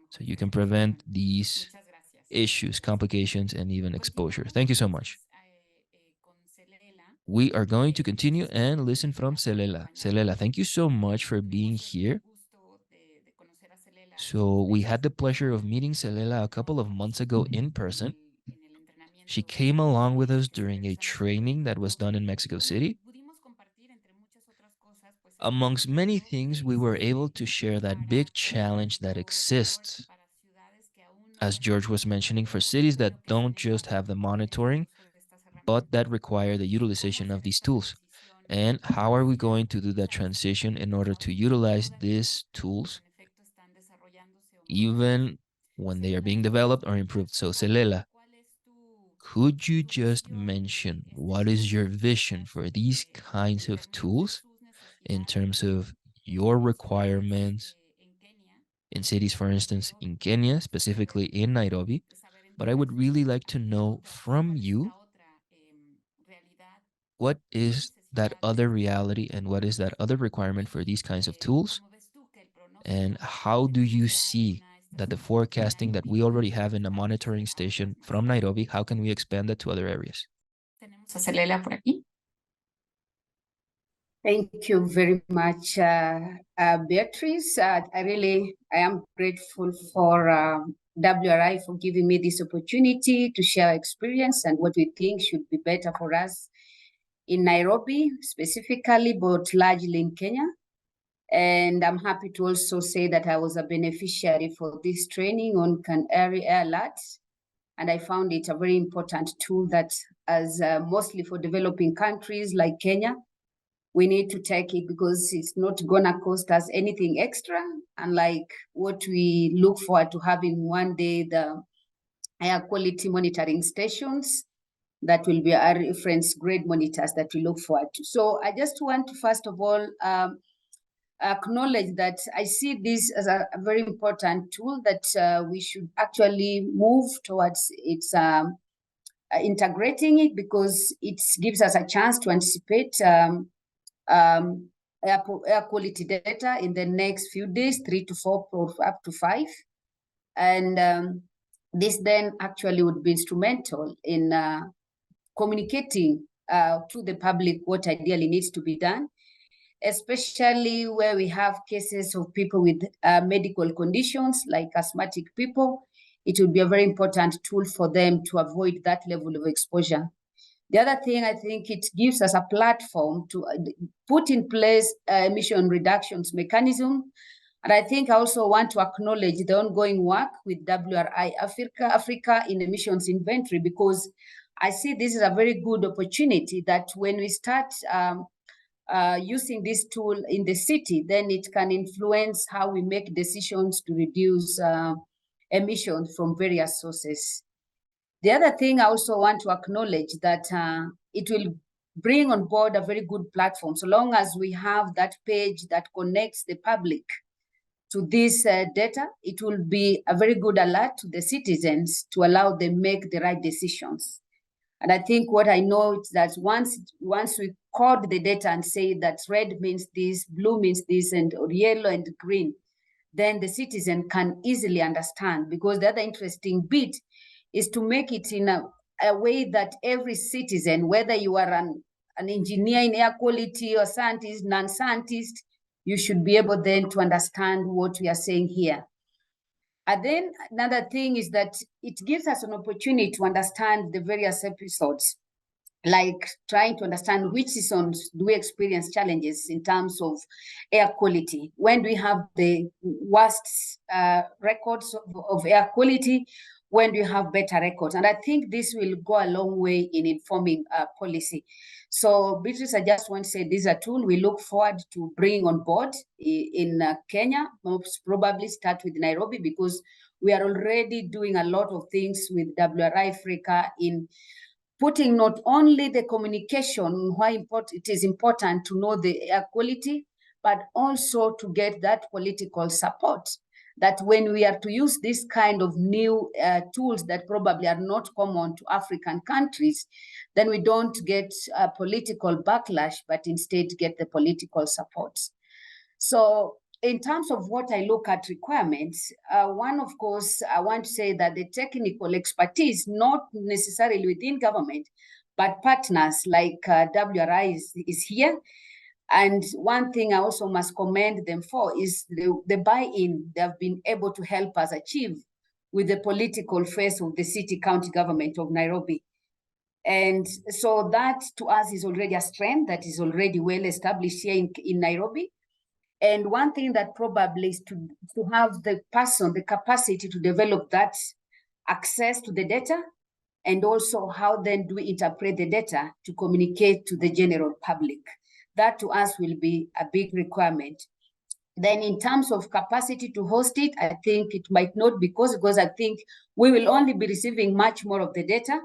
So you can prevent these issues, complications, and even exposure. Thank you so much. We are going to continue and listen from Celela. Celela, thank you so much for being here. So we had the pleasure of meeting Celela a couple of months ago in person. She came along with us during a training that was done in Mexico City. Amongst many things, we were able to share that big challenge that exists, as George was mentioning, for cities that don't just have the monitoring, but that require the utilization of these tools. And how are we going to do that transition in order to utilize these tools even when they are being developed or improved? So Celela, could you just mention what is your vision for these kinds of tools in terms of your requirements in cities, for instance, in Kenya, specifically in Nairobi? But I would really like to know from you, what is that other reality and what is that other requirement for these kinds of tools? And how do you see that the forecasting that we already have in a monitoring station from Nairobi, how can we expand that to other areas? Thank you very much, Beatrice. I am grateful for WRI for giving me this opportunity to share experience and what we think should be better for us in Nairobi specifically, but largely in Kenya. And I'm happy to also say that I was a beneficiary for this training on CanAIRy Learn. And I found it a very important tool that, as mostly for developing countries like Kenya, we need to take it because it's not gonna cost us anything extra. Unlike what we look forward to having one day, the air quality monitoring stations that will be our reference grade monitors that we look forward to. So I just want to first of all acknowledge that I see this as a very important tool that we should actually move towards its integrating it, because it gives us a chance to anticipate air quality data in the next few days, 3 to 4 or up to 5. And this then actually would be instrumental in communicating to the public what ideally needs to be done, especially where we have cases of people with medical conditions like asthmatic people. It would be a very important tool for them to avoid that level of exposure. The other thing, I think it gives us a platform to put in place emission reductions mechanism And I think I also want to acknowledge the ongoing work with WRI Africa in emissions inventory, because I see this is a very good opportunity that when we start using this tool in the city, then it can influence how we make decisions to reduce emissions from various sources. The other thing I also want to acknowledge that it will bring on board a very good platform, so long as we have that page that connects the public to this data, it will be a very good alert to the citizens to allow them make the right decisions. And I think what I know is that once we code the data and say that red means this, blue means this, and or yellow and green, then the citizen can easily understand. Because the other interesting bit is to make it in a way that every citizen, whether you are an engineer in air quality or scientist, non-scientist, you should be able then to understand what we are saying here. And then another thing is that it gives us an opportunity to understand the various episodes, like trying to understand which seasons do we experience challenges in terms of air quality. When do we have the worst records of air quality? When do you have better records? And I think this will go a long way in informing policy. So Beatrice, I just want to say this is a tool we look forward to bringing on board in Kenya, most probably start with Nairobi, because we are already doing a lot of things with WRI Africa in putting not only the communication, why it is important to know the air quality, but also to get that political support, that when we are to use this kind of new tools that probably are not common to African countries, then we don't get a political backlash, but instead get the political support. So in terms of what I look at requirements, one, of course, I want to say that the technical expertise, not necessarily within government, but partners like WRI is here. And one thing I also must commend them for is the buy-in they have been able to help us achieve with the political face of the city county government of Nairobi. And so that to us is already a strength that is already well established here in Nairobi. And one thing that probably is to have the person, the capacity to develop that access to the data, and also how then do we interpret the data to communicate to the general public. That to us will be a big requirement. Then in terms of capacity to host it, I think it might not be because I think we will only be receiving much more of the data.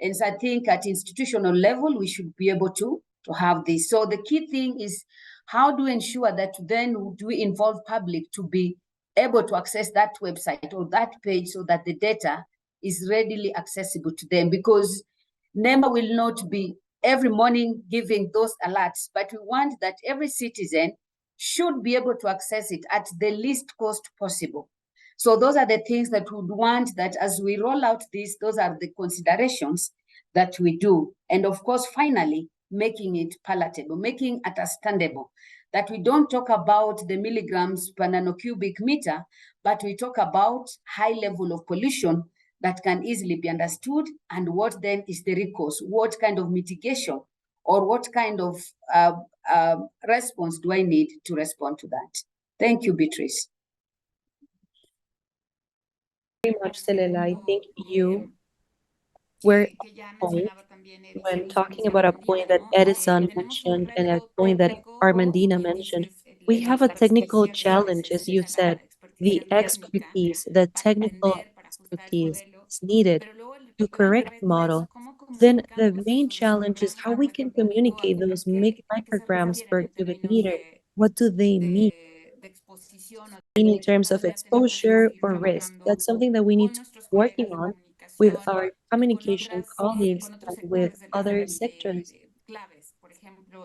And so I think at institutional level, we should be able to have this. So the key thing is how do we ensure that then do we involve public to be able to access that website or that page so that the data is readily accessible to them, because NEMA will not be every morning giving those alerts, but we want that every citizen should be able to access it at the least cost possible. So those are the things that we would want that as we roll out this, those are the considerations that we do. And of course, finally, making it palatable, making it understandable, that we don't talk about the milligrams per nanocubic meter, but we talk about high level of pollution that can easily be understood, and what then is the recourse, what kind of mitigation or what kind of response do I need to respond to that? Thank you, Beatrice. Very much, Celela. I think you were on point when talking about a point that Edison mentioned and a point that Armandina mentioned. We have a technical challenge, as you said, the expertise, the technical expertise is needed to correct the model. Then the main challenge is how we can communicate those micrograms per cubic meter. What do they mean in terms of exposure or risk? That's something that we need to be working on with our communication colleagues and with other sectors,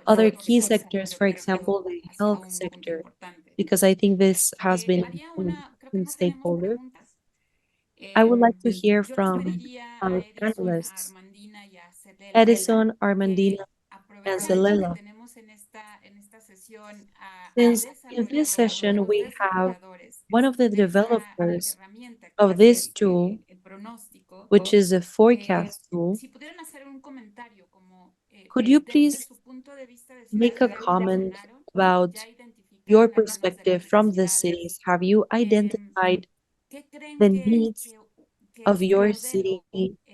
other key sectors, for example, the health sector, because I think this has been in stakeholder. I would like to hear from our panelists, Edison, Armandina, and Zelela. Since in this session we have one of the developers of this tool, which is a forecast tool, could you please make a comment about your perspective from the cities, have you identified the needs of your city?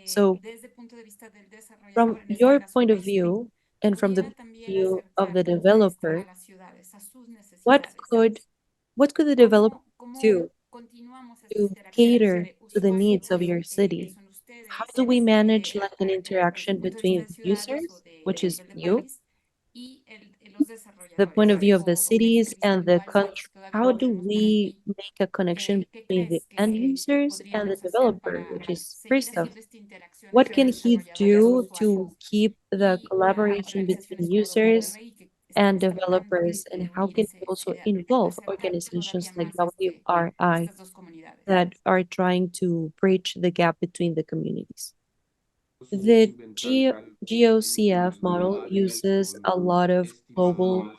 So from your point of view and from the view of the developer, what could the developer do to cater to the needs of your city? How do we manage like an interaction between users, which is you, the point of view of the cities and the country? How do we make a connection between the end users and the developer, which is Christoph? What can he do to keep the collaboration between users and developers, and how can he also involve organizations like WRI that are trying to bridge the gap between the communities? The GEOS-CF model uses a lot of global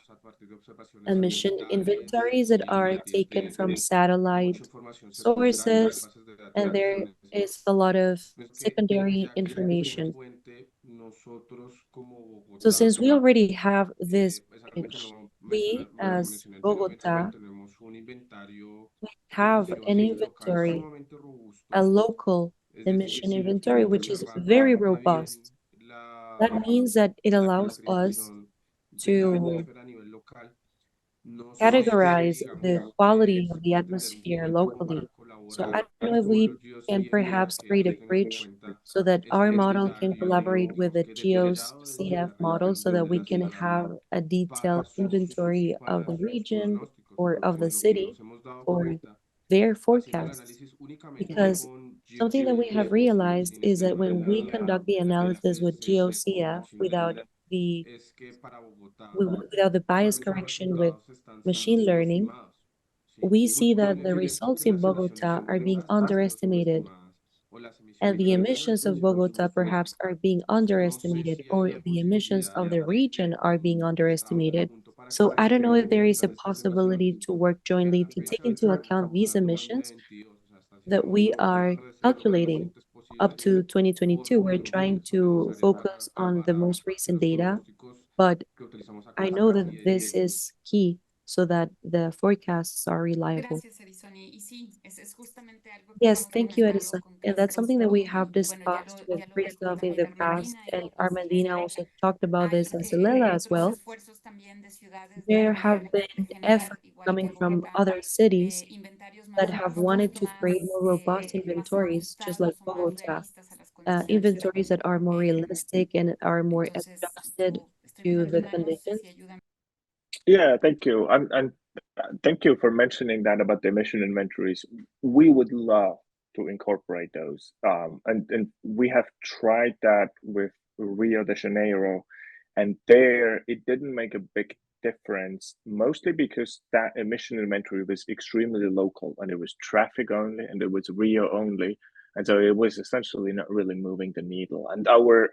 emission inventories that are taken from satellite sources, and there is a lot of secondary information. So since we already have this bridge, we as Bogota, we have an inventory, a local emission inventory, which is very robust. That means that it allows us to categorize the quality of the atmosphere locally. So I don't know if we can perhaps create a bridge so that our model can collaborate with the GEOS-CF model so that we can have a detailed inventory of the region or of the city or their forecasts. Because something that we have realized is that when we conduct the analysis with GEOS-CF without the bias correction with machine learning, we see that the results in Bogota are being underestimated, and the emissions of Bogota perhaps are being underestimated, or the emissions of the region are being underestimated. So I don't know if there is a possibility to work jointly to take into account these emissions that we are calculating up to 2022. We're trying to focus on the most recent data, but I know that this is key so that the forecasts are reliable. Yes, thank you, Edison. And that's something that we have discussed with Christoph in the past, and Armandina also talked about this, and Celela as well. There have been efforts coming from other cities that have wanted to create more robust inventories, just like Bogota, inventories that are more realistic and are more adjusted to the conditions. Yeah, thank you. And thank you for mentioning that about the emission inventories. We would love to incorporate those. And we have tried that with Rio de Janeiro, and there it didn't make a big difference, mostly because that emission inventory was extremely local and it was traffic only and it was Rio only. And so it was essentially not really moving the needle. And our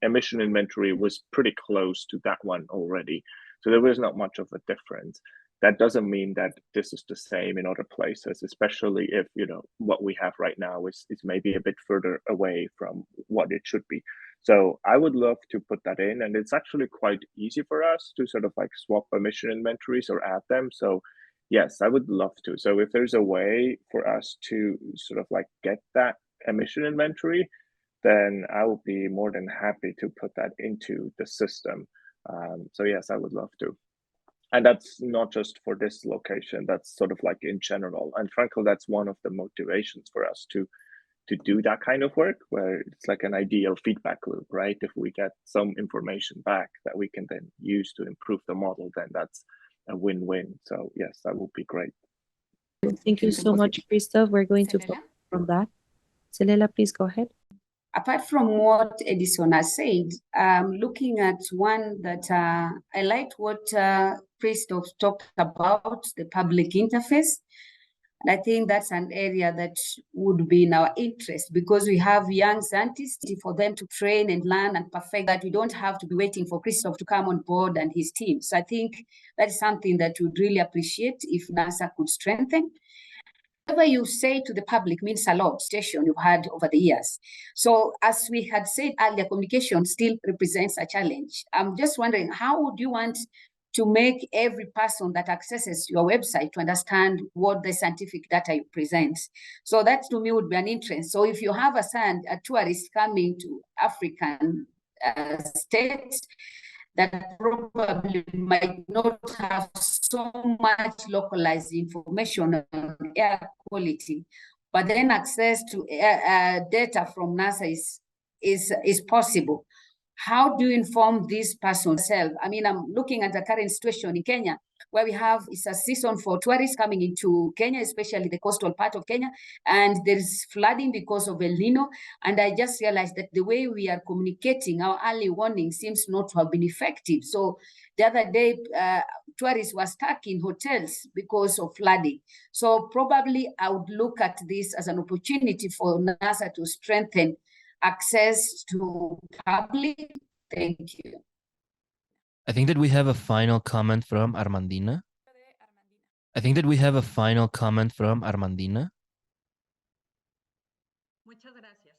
emission inventory was pretty close to that one already. So there was not much of a difference. That doesn't mean that this is the same in other places, especially if what we have right now is maybe a bit further away from what it should be. So I would love to put that in, and it's actually quite easy for us to sort of like swap emission inventories or add them. So yes, I would love to. So if there's a way for us to sort of like get that emission inventory, then I will be more than happy to put that into the system. So yes, I would love to. And that's not just for this location, that's sort of like in general. And frankly, that's one of the motivations for us to do that kind of work, where it's like an ideal feedback loop, right? If we get some information back that we can then use to improve the model, then that's a win-win. So yes, that would be great. Thank you so much, Christoph. We're going to focus on that. Celela, please go ahead. Apart from what Edison has said, looking at one that I liked what Christoph talked about, the public interface. And I think that's an area that would be in our interest because we have young scientists for them to train and learn and perfect that. We don't have to be waiting for Christoph to come on board and his team. So I think that is something that we'd really appreciate if NASA could strengthen. Whatever you say to the public means a lot, station you've had over the years. So as we had said earlier, communication still represents a challenge. I'm just wondering, how would you want to make every person that accesses your website to understand what the scientific data you present. So that to me would be an interest. So if you have a tourist coming to African states that probably might not have so much localized information on air quality, but then access to data from NASA is possible. How do you inform this person self? I mean, I'm looking at the current situation in Kenya, where it's a season for tourists coming into Kenya, especially the coastal part of Kenya, and there's flooding because of El Nino. And I just realized that the way we are communicating, our early warning seems not to have been effective. So the other day, tourists were stuck in hotels because of flooding. So probably I would look at this as an opportunity for NASA to strengthen access to public. Thank you. I think that we have a final comment from Armandina. I think that we have a final comment from Armandina. Muchas gracias.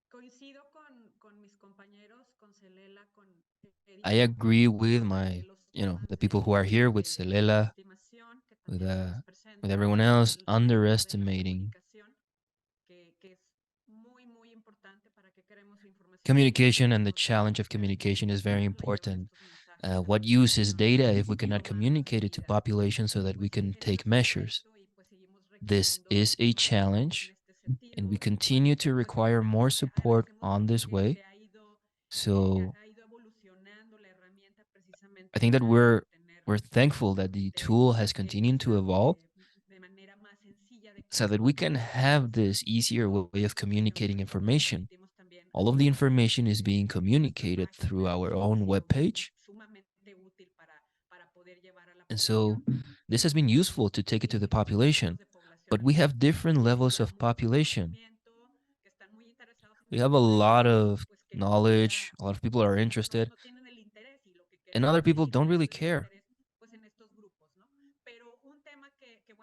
Coincido con mis compañeros, con Celela, con I agree with the people who are here, with Celela, with everyone else, underestimating communication, and the challenge of communication is very important. What use is data if we cannot communicate it to population so that we can take measures? This is a challenge, and we continue to require more support on this way. So I think that we're thankful that the tool has continued to evolve so that we can have this easier way of communicating information. All of the information is being communicated through our own webpage. And so this has been useful to take it to the population. But we have different levels of population. We have a lot of knowledge, a lot of people are interested, and other people don't really care.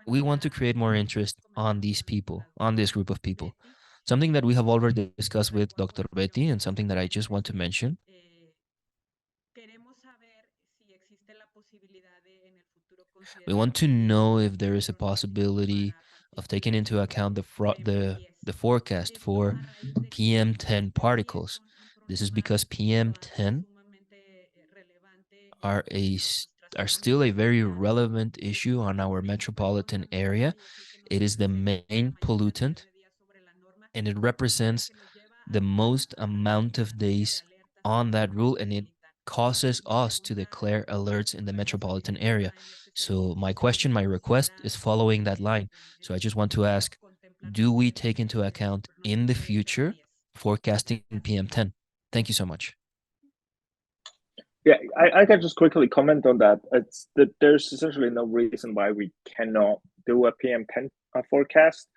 We want to create more interest on these people, on this group of people. Something that we have already discussed with Dr. Betty, and something that I just want to mention. We want to know if there is a possibility of taking into account the forecast for PM10 particles. This is because PM10 are still a very relevant issue on our metropolitan area. It is the main pollutant, and it represents the most amount of days on that rule, and it causes us to declare alerts in the metropolitan area. So my request is following that line. So I just want to ask, do we take into account in the future forecasting PM10? Thank you so much. Yeah, I can just quickly comment on that. It's that there's essentially no reason why we cannot do a PM10 forecast.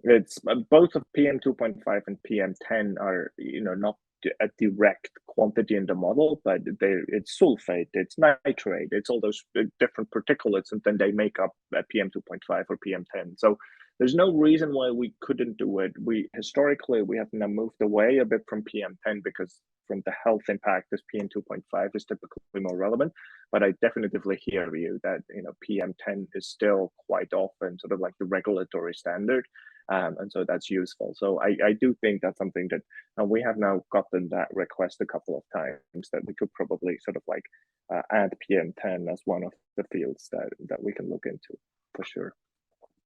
It's both of PM2.5 and PM10 are not a direct quantity in the model, but it's sulfate, it's nitrate, it's all those different particulates, and then they make up PM2.5 or PM10. So there's no reason why we couldn't do it. Historically we have now moved away a bit from PM10 because from the health impact, this PM2.5 is typically more relevant. But I definitively hear you that PM10 is still quite often sort of like the regulatory standard. And so that's useful. So I do think that's something that we have now gotten that request a couple of times, that we could probably sort of like add PM10 as one of the fields that we can look into for sure.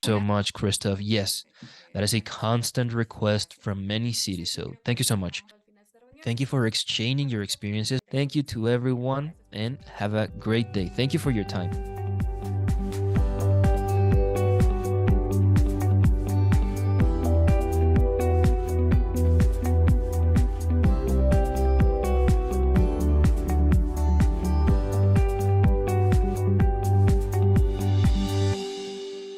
So much, Christoph. Yes, that is a constant request from many cities. So thank you so much. Thank you for exchanging your experiences. Thank you to everyone, and have a great day. Thank you for your time.